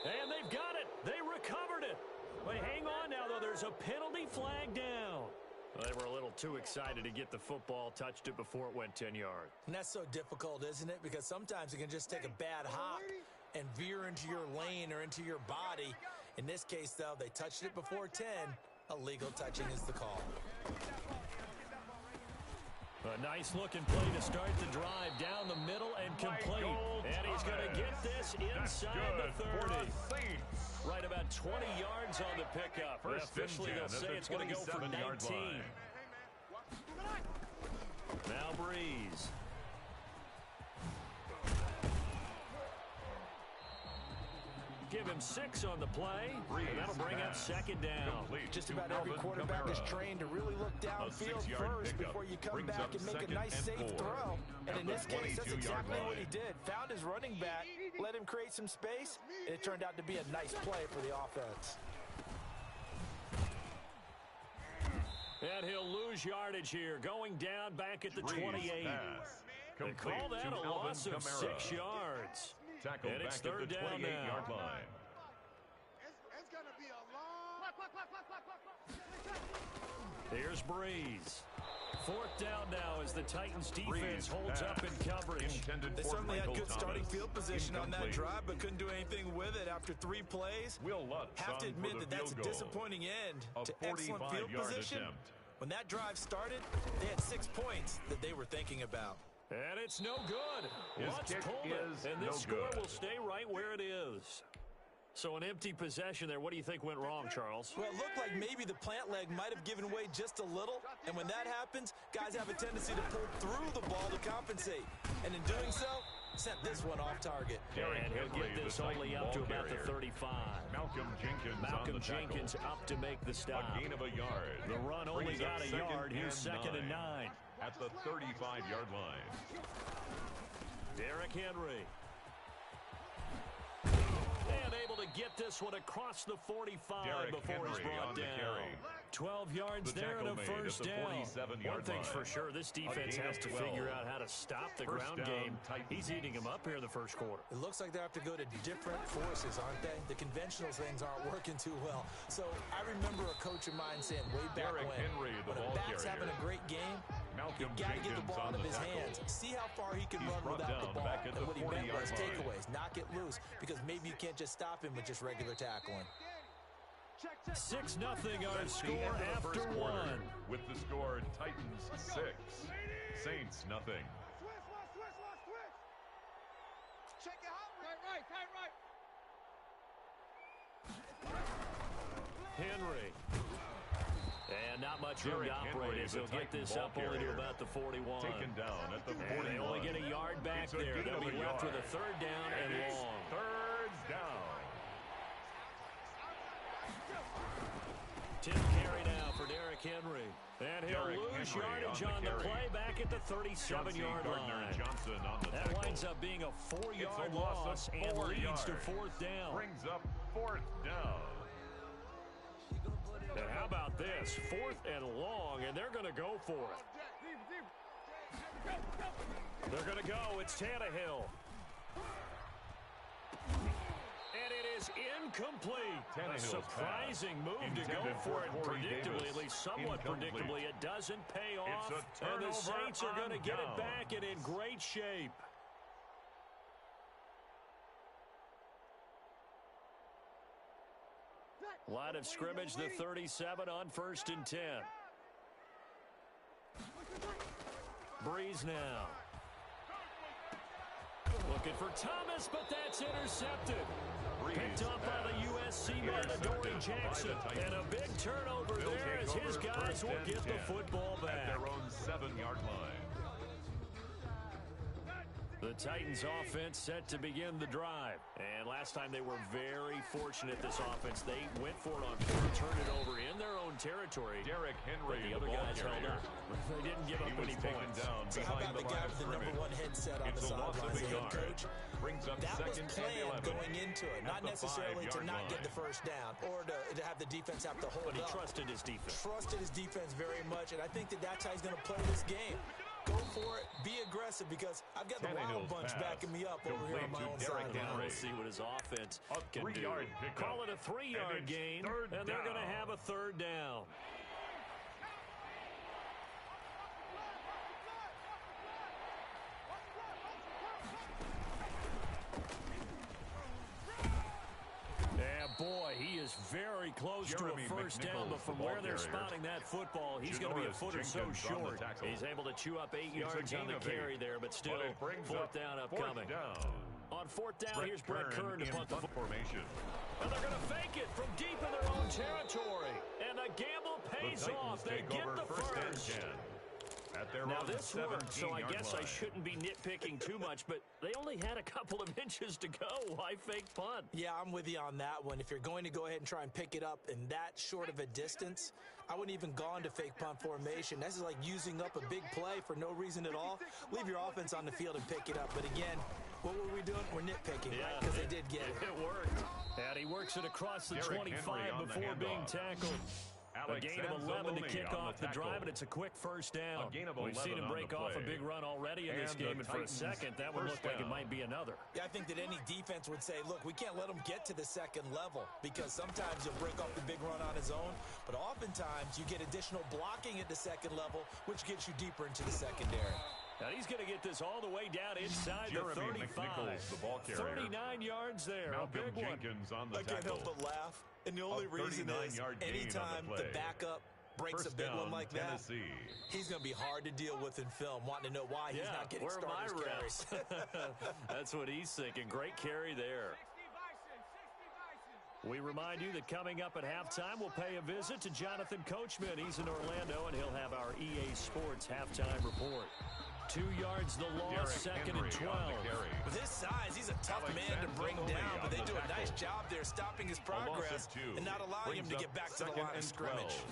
And they've got it. They recovered it. But hang on now, though. There's a penalty flag down. Well, they were a little too excited to get the football, touched it before it went 10 yards. And that's so difficult, isn't it? Because sometimes it can just take a bad hop and veer into your lane or into your body. In this case, though, they touched it before 10. Illegal touching is the call. A nice-looking play to start the drive down the middle and complete. And he's going to get this inside the 30. Right about 20 yards on the pickup. And officially, they'll say it's going to go for 19. Now Breeze. Give him 6 on the play, and that'll bring up second down. Just about every quarterback is trained to really look downfield first before you come back and make a nice safe throw. And in this case, that's exactly what he did. Found his running back, let him create some space, and it turned out to be a nice play for the offense. And he'll lose yardage here, going down back at the 28. They call that a loss of 6 yards. Tackled and it's back third at the down 28-yard now. line. It's going to be a long... Here's Breeze. Fourth down now as the Titans defense holds up in coverage. They certainly had good starting field position on that drive, but couldn't do anything with it after 3 plays. Have to admit that that's a disappointing end to excellent field position. When that drive started, they had 6 points that they were thinking about. And it's no good. Watch Coleman, and this score will stay right where it is. So an empty possession there. What do you think went wrong, Charles? Well, it looked like maybe the plant leg might have given way just a little. And when that happens, guys have a tendency to pull through the ball to compensate. And in doing so, sent this one off target. And he'll get this only up to about the 35. Malcolm Jenkins up to make the stop. A gain of a yard. The run only got a yard. Here's 2nd and 9. At the 35-yard line. Derrick Henry. And able to get this one across the 45 before he's brought down. 12 yards there and a first down. One thing's for sure, this defense has to figure out how to stop the ground game. He's eating them up here in the first quarter. It looks like they have to go to different forces, aren't they? The conventional things aren't working too well. So I remember a coach of mine saying way back when a back's having a great game, you got to get the ball out of his hands. See how far he can run without the ball. And what he meant was takeaways, knock it loose, because maybe you can't just stop him with just regular tackling. 6-0 our score after one. With the score, Titans 6, Saints nothing. Check it out. Tight right. Henry. And not much room to operate as he'll get this up only to about the 41. Taken down at the 41. They only get a yard back there. They'll be left with a 3rd down and long. 3rd down. Tim Carey now for Derrick Henry. And he'll lose yardage on the play back at the 37-yard line. That winds up being a 4-yard loss and leads to 4th down. Brings up 4th down. And how about this? 4th and long, and they're going to go for it. They're going to go. It's Tannehill. And it is incomplete. A surprising move to go for it predictably, at least somewhat predictably. It doesn't pay off, and the Saints are going to get it back and in great shape. Line of scrimmage, the 37 on 1st and 10. Breeze now. Looking for Thomas, but that's intercepted. Picked up by the USC man, Adoree Jackson. And a big turnover there as his guys will get the football back. At their own 7-yard line. The Titans offense set to begin the drive. And last time they were very fortunate, this offense. They went for it on 4th, turned it over in their own territory. Derrick Henry, the other guys held up. They didn't give up any points. So how about the guy with the number 1 headset on the sidelines, the head coach? That was planned going into it, not necessarily to not get the first down or to have the defense have to hold up. But he trusted his defense. Trusted his defense very much, and I think that's how he's going to play this game. Go for it. Be aggressive, because I've got the Wild Bunch backing me up over here on my own side. We'll see what his offense can do. Call it a 3-yard gain, and they're going to have a 3rd down. Yeah, boy, he is very close to a first down, but from where they're spotting that football, he's going to be a foot or so short. He's able to chew up 8 yards on the carry there, but still, fourth down upcoming. On fourth down, here's Brett Kern to punt the formation. And they're going to fake it from deep in their own territory. And the gamble pays off. They get the first. Now this worked, so I guess I shouldn't be nitpicking too much, but they only had a couple of inches to go. Why fake punt? Yeah, I'm with you on that one. If you're going to go ahead and try and pick it up in that short of a distance, I wouldn't even gone to fake punt formation. This is like using up a big play for no reason at all. Leave your offense on the field and pick it up. But again, what were we doing? We're nitpicking, right? Because they did get it. It worked. And he works it across the 25 before being tackled. A gain of 11 to kick off the drive, and it's a quick first down. We've seen him break off a big run already in this game, and for a second, that would look like it might be another. Yeah, I think that any defense would say, look, we can't let him get to the second level, because sometimes he'll break off the big run on his own, but oftentimes you get additional blocking at the second level, which gets you deeper into the secondary. Now he's going to get this all the way down inside the 35. The ball carrier. 39 yards there. Malcolm a big Jenkins one. on the I can't help but laugh. And the only reason is anytime the backup breaks a big one like that, he's going to be hard to deal with in film, wanting to know why he's not getting starters carries. That's what he's thinking. Great carry there. We remind you that coming up at halftime, we'll pay a visit to Jonathan Coachman. He's in Orlando, and he'll have our EA Sports halftime report. 2 yards the loss, second and 12. With his size, he's a tough man to bring down, but they do a nice job there stopping his progress and not allowing him to get back to the line of scrimmage.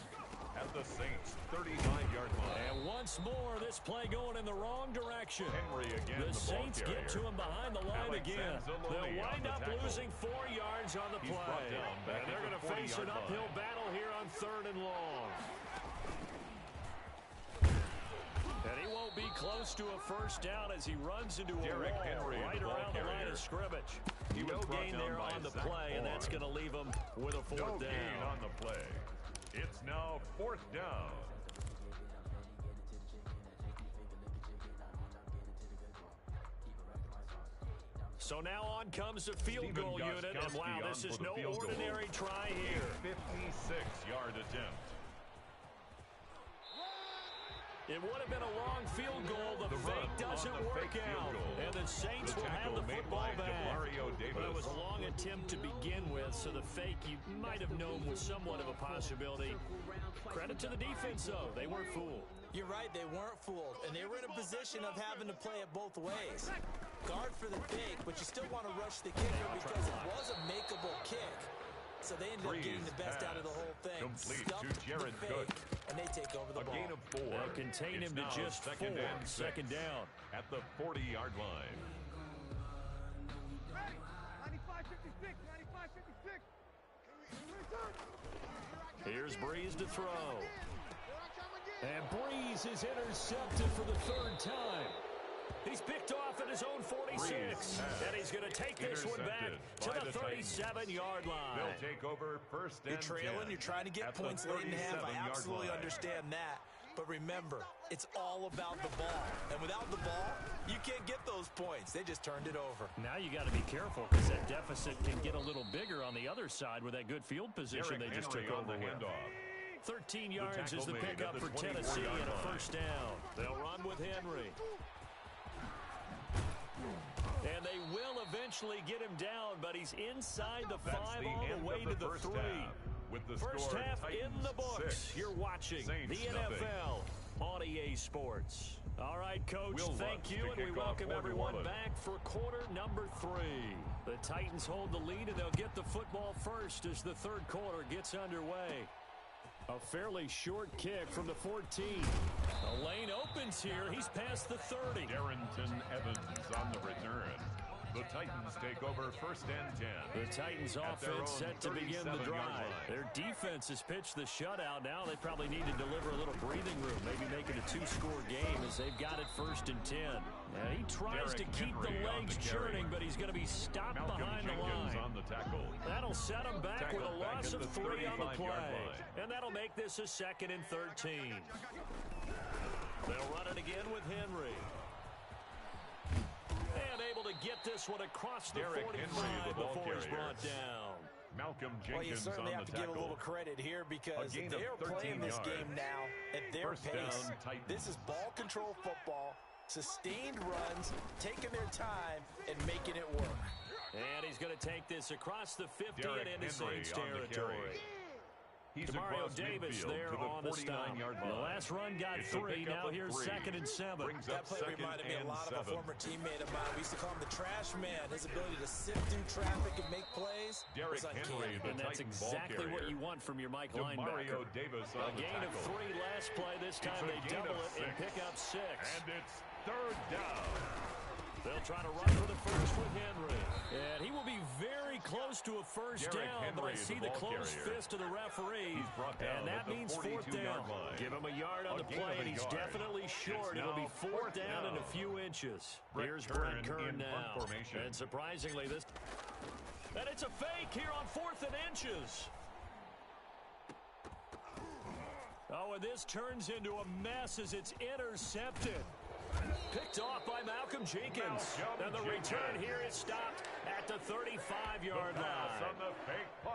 At the Saints' 39-yard line. And once more, this play going in the wrong direction. Henry again, the Saints get to him behind the line again. They'll wind up losing 4 yards on the play. And they're going to face an uphill battle here on 3rd and long. And he won't be close to a first down as he runs into a wall right around the line of scrimmage. No gain there on the play, and that's going to leave him with a fourth down. Gain on the play. It's now 4th down. So now on comes the field goal unit, and wow, this is no ordinary try here. 56-yard attempt. It would have been a long field goal. The fake doesn't work out. And the Saints will have the football back. But it was a long attempt to begin with, so the fake you might have known was somewhat of a possibility. Credit to the defense, though. They weren't fooled. You're right, they weren't fooled. And they were in a position of having to play it both ways. Guard for the fake, but you still want to rush the kicker because it was a makeable kick. So they ended up getting the best out of the whole thing. Complete Stuffed to Jared the fake, and they take over the ball. A gain of 4. They'll contain him to just 4. Second down. At the 40-yard line. 95-56, 95-56. Here's Breeze to throw. And Breeze is intercepted for the 3rd time. He's picked off at his own 46, and he's going to take this one back to the 37-yard line. They'll take over first and 10. You're trailing, you're trying to get points late in the half. I absolutely understand that. But remember, it's all about the ball. And without the ball, you can't get those points. They just turned it over. Now you got to be careful because that deficit can get a little bigger on the other side with that good field position they just took over with. 13 yards is the pickup for Tennessee and a first down. They'll run with Henry. And they will eventually get him down, but he's inside the 5 all the way to the 3. First half in the books. You're watching the NFL on EA Sports. All right, Coach, thank you, and we welcome everyone back for quarter number 3. The Titans hold the lead, and they'll get the football first as the 3rd quarter gets underway. A fairly short kick from the 14. The lane opens here. He's past the 30. Darrington Evans on the return. The Titans take over first and 10. The Titans offense set to begin the drive. Their defense has pitched the shutout. Now they probably need to deliver a little breathing room, maybe make it a 2-score game as they've got it first and 10. Now he tries to keep the legs churning, but he's going to be stopped behind the line. On the tackle. That'll set him back with a loss of 3 on the play. And that'll make this a 2nd and 13. They'll run it again with Henry. And able to get this one across the 45 before he's brought down. Malcolm Well, you Jenkins certainly on have the to give a tackle. little credit here because A gain they of are playing 13 this yards. game now at their First pace. down, Titans. This is ball control football, sustained runs, taking their time, and making it work. And he's going to take this across the 50 Derrick and into Henry Saints on the carry. territory. He's Demario across Davis midfield there to the on the stop. 49-yard line. The last run got It's a 3. pickup Now of here's 3. 2nd and 7. Brings That up play 2nd reminded me a and lot of a 7. former teammate of mine. We used to call him the trash man. His ability to sift through traffic and make plays Derrick was Henry, uncanny. the And that's Titan exactly ball what carrier. you want from your Mike Demario linebacker. Davis A on the gain of tackle. 3 last play. This time It's a they gain double of it and 6. pick up 6. And it's 3rd down. They'll try to run for the first with Henry. And he will be very close to a first Derrick down, Henry but I is see the the ball closed carrier. fist of the referee. He's brought down And that at the means 4th 42-yard down. line. Give him a yard on A the gain play, of a and he's yard. definitely short. It's It'll be now 4th down and a down. few inches. Brett Here's Kern Brett Kern in now. punt formation. And surprisingly, this... And it's a fake here on 4th and inches. Oh, and this turns into a mess as it's intercepted. Picked off by Malcolm Jenkins. And the return here is stopped at the 35-yard line.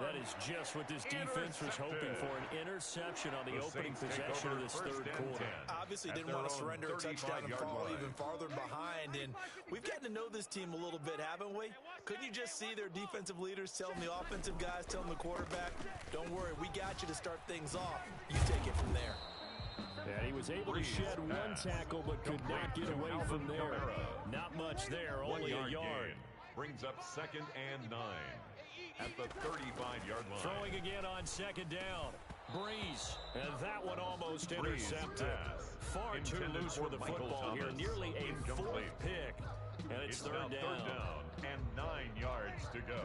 That is just what this defense was hoping for, an interception on the opening possession of this third quarter. Obviously didn't want to surrender a touchdown and fall even farther behind. And we've gotten to know this team a little bit, haven't we? Couldn't you just see their defensive leaders telling the offensive guys, telling the quarterback, don't worry, we got you to start things off. You take it from there. And he was able to shed one tackle, but could not get away from there. Not much there, only a yard. Brings up 2nd and 9 at the 35-yard line. Throwing again on 2nd down. Breeze, and that one almost intercepted. Far too loose with the football here, nearly a 4th pick. And it's now 3rd down. And 9 yards to go.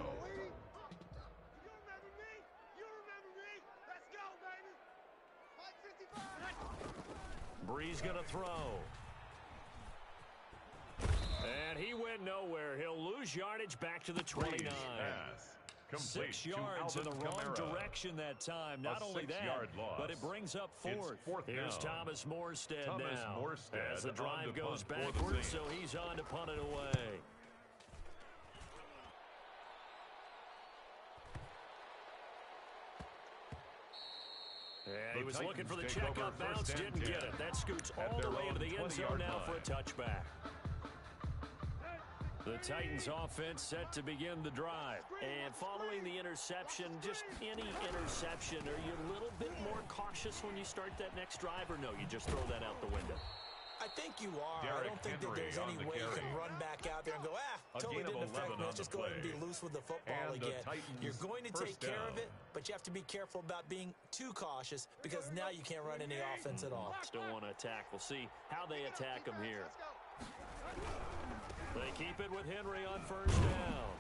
You remember me? You remember me? Let's go, baby. Mike 55. Breeze gonna throw. And he went nowhere. He'll lose yardage back to the 29. Pass. Complete 6 to yards in the Alvin wrong Kamara. direction that time. Not A only that, 6-yard loss. but it brings up 4th. It's 4th Here's down. Thomas Morstead Thomas now. Morstead As the on drive to goes punt for the backwards, Saints. so he's on to punt it away. And he was looking for the checkup bounce, didn't get it. That scoots all the way into the end zone now for a touchback. The Titans offense set to begin the drive. And following the interception, just any interception, are you a little bit more cautious when you start that next drive, or no, you just throw that out the window? I think you are. Derrick I don't think that Henry there's on any the way you carry. can run back out there and go, A totally gain of didn't affect 11 me. on Let's just the go ahead and be play. loose with the football And the again. Titans You're going to take first care of down. it, but you have to be careful about being too cautious because now you can't run any offense at all. Still want to attack. We'll see how they attack him here. They keep it with Henry on 1st down.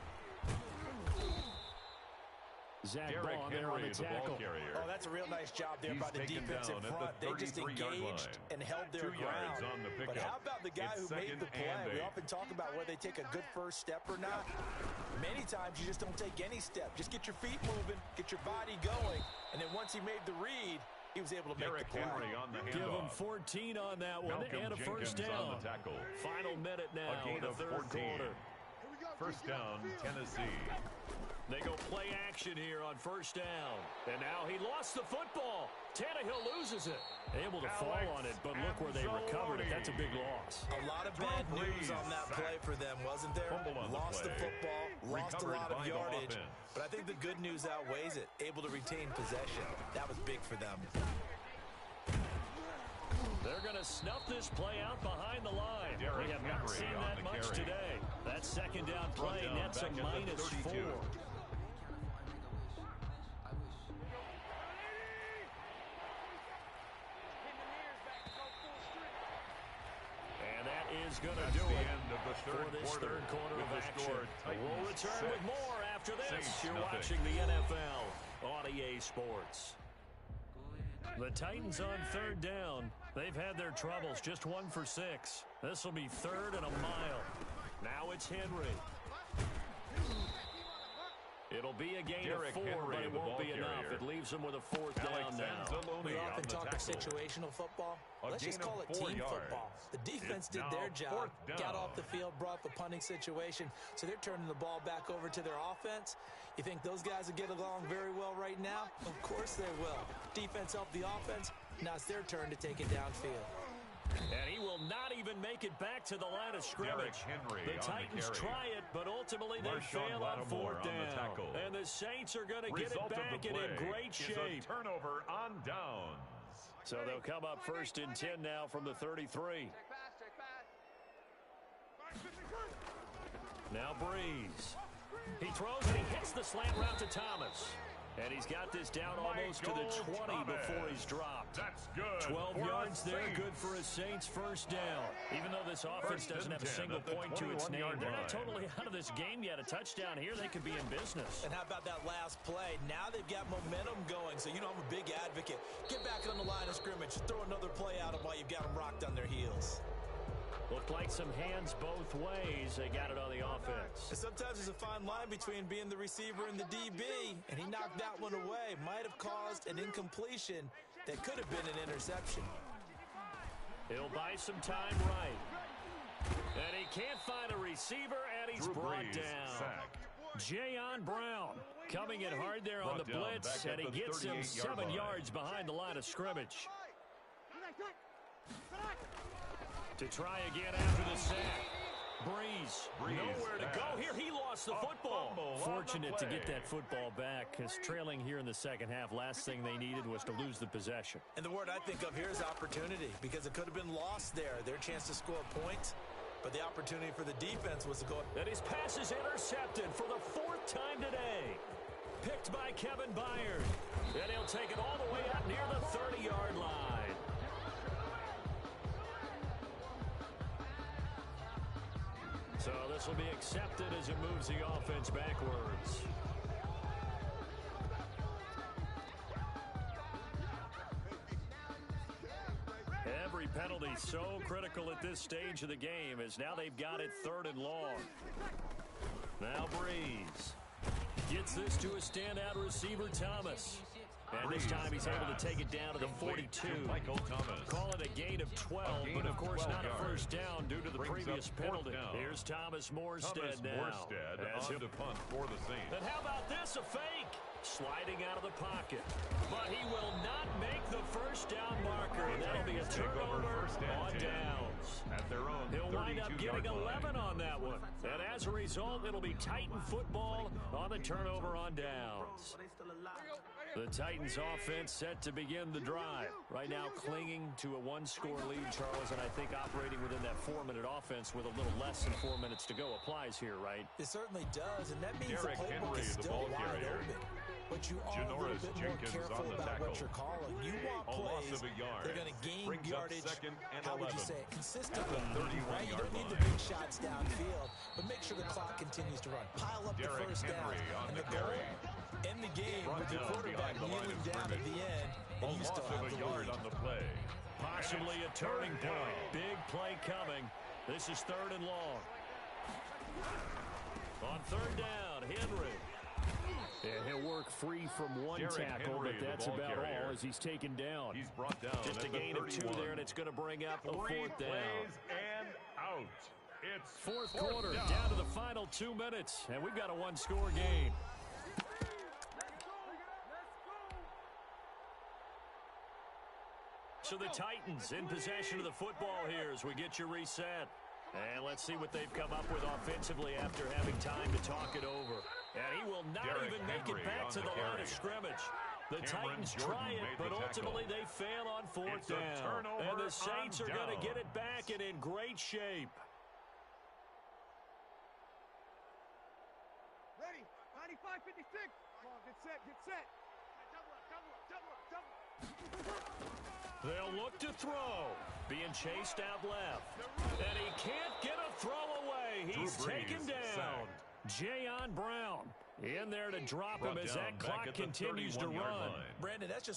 Zach Derrick Ball there on Henry, the the ball tackle. carrier. Oh, that's a real nice job there He's by the taken defensive down at front. the They just 33-yard engaged line. and held their 2 yards ground. on the But pickup. how about the guy It's who made 2nd the play? and We 8. often talk about whether they take a good first step or not. Many times you just don't take any step. Just get your feet moving, get your body going, and then once he made the read, he was able to make Derrick the play. Henry on the Give him handoff. 14 on that one Malcolm and a first Jenkins down. on the tackle. Final minute now A gain in the of 3rd 14. quarter. First down, Tennessee. They go play action here on 1st down. And now he lost the football. Tannehill loses it. Able to fall on it, but look where they recovered it. That's a big loss. A lot of bad news on that play for them, wasn't there? Fumble on the Lost the play. football, lost a Recovered lot by of the yardage. offense. But I think the good news outweighs it. Able to retain possession. That was big for them. They're going to snuff this play out behind the line. Derrick We have not Henry seen on that the much carry. today. That 2nd down Brought play down nets a back at the -4. 32. And that is going to That's do the it end of the for third this quarter. third quarter With of the action. score, We'll Titans return 6, with more after this. Saints You're nothing. watching the NFL on EA Sports. The Titans on 3rd down. They've had their troubles, just 1 for 6. This will be 3rd and a mile. Now it's Henry. It'll be a gain of 4, Henry, but it won't be enough. carrier. It leaves them with a 4th down now. We often talk of situational football. Let's just call it team football. The defense did their job, got off the field, brought the punting situation, so they're turning the ball back over to their offense. You think those guys will get along very well right now? Of course they will. Defense helped the offense. Now it's their turn to take it downfield. And he will not even make it back to the line of scrimmage. The Titans try it, but ultimately they fail on 4th down. And the Saints are going to get it back and in great shape. Turnover on downs. So they'll come up 1st and 10 now from the 33. Now Breeze. He throws and he hits the slant route to Thomas. And he's got this down almost to the 20 before he's dropped. That's good. 12 yards there, good for a Saints 1st down. Even though this offense doesn't have a single point to its name, they're not totally out of this game yet. A touchdown here, they could be in business. And how about that last play? Now they've got momentum going, so you know I'm a big advocate. Get back on the line of scrimmage. Throw another play at them while you've got them rocked on their heels. Looked like some hands both ways. They got it on the offense. And sometimes there's a fine line between being the receiver and the DB, and he knocked that one away. Might have caused an incompletion that could have been an interception. He'll buy some time right. And he can't find a receiver, and he's brought down. Jayon Brown coming in hard there on the blitz, and he gets him 7 yards behind the line of scrimmage. To try again after the sack. Breeze nowhere to go here. He lost the football. Fortunate to get that football back, because trailing here in the second half, last thing they needed was to lose the possession. And the word I think of here is opportunity, because it could have been lost there. Their chance to score points, but the opportunity for the defense was to go. And his pass is intercepted for the 4th time today. Picked by Kevin Byard. And he'll take it all the way out near the 30-yard line. So this will be accepted as it moves the offense backwards. Every penalty so critical at this stage of the game, as now they've got it 3rd and long. Now Breeze gets this to a standout receiver, Thomas. And this time he's able to take it down to the 42. Call it a gain of 12, but of course not a 1st down due to the previous penalty. Here's Thomas Morstead now. As he'll punt for the Saints. And how about this, a fake? Sliding out of the pocket. But he will not make the 1st down marker. That'll be a turnover on downs. At their own He'll wind up getting 11 on that one. And as a result, it'll be Titan football on the turnover on downs. The Titans offense set to begin the drive. Right now clinging to a 1-score lead, Charles, and I think operating within that 4-minute offense with a little less than 4 minutes to go applies here, right? It certainly does, and that means the playbook is still wide open. But you are a little bit more careful about what you're calling. You want plays that are going to gain yardage, how would you say it, consistently. Right? You don't need the big shots downfield, but make sure the clock continues to run. Pile up the 1st down, and the goal, end the game with your quarterback kneeling down at the end, and you still have the lead. On the play. Possibly a turning point. Big play coming. This is 3rd and long. On 3rd down, Henry. And he'll work free from one tackle, but that's about all as he's taken down. He's brought down. Just a gain of 2 there, and it's going to bring up a 4th down. And out. It's 4th quarter, down to the final 2 minutes, and we've got a 1-score game. So the Titans in possession of the football here as we get you reset. And let's see what they've come up with offensively after having time to talk it over. And he will not even make it back to the line of scrimmage. The Titans try it, but ultimately they fail on 4th down. And the Saints are going to get it back and in great shape. Ready? 95, 56. Come on, get set, get set. Double up, double up, double up, double up. They'll look to throw. Being chased out left. And he can't get a throw away. He's taken down. Jayon Brown in there to drop him as that clock continues to run. Brandon, that's just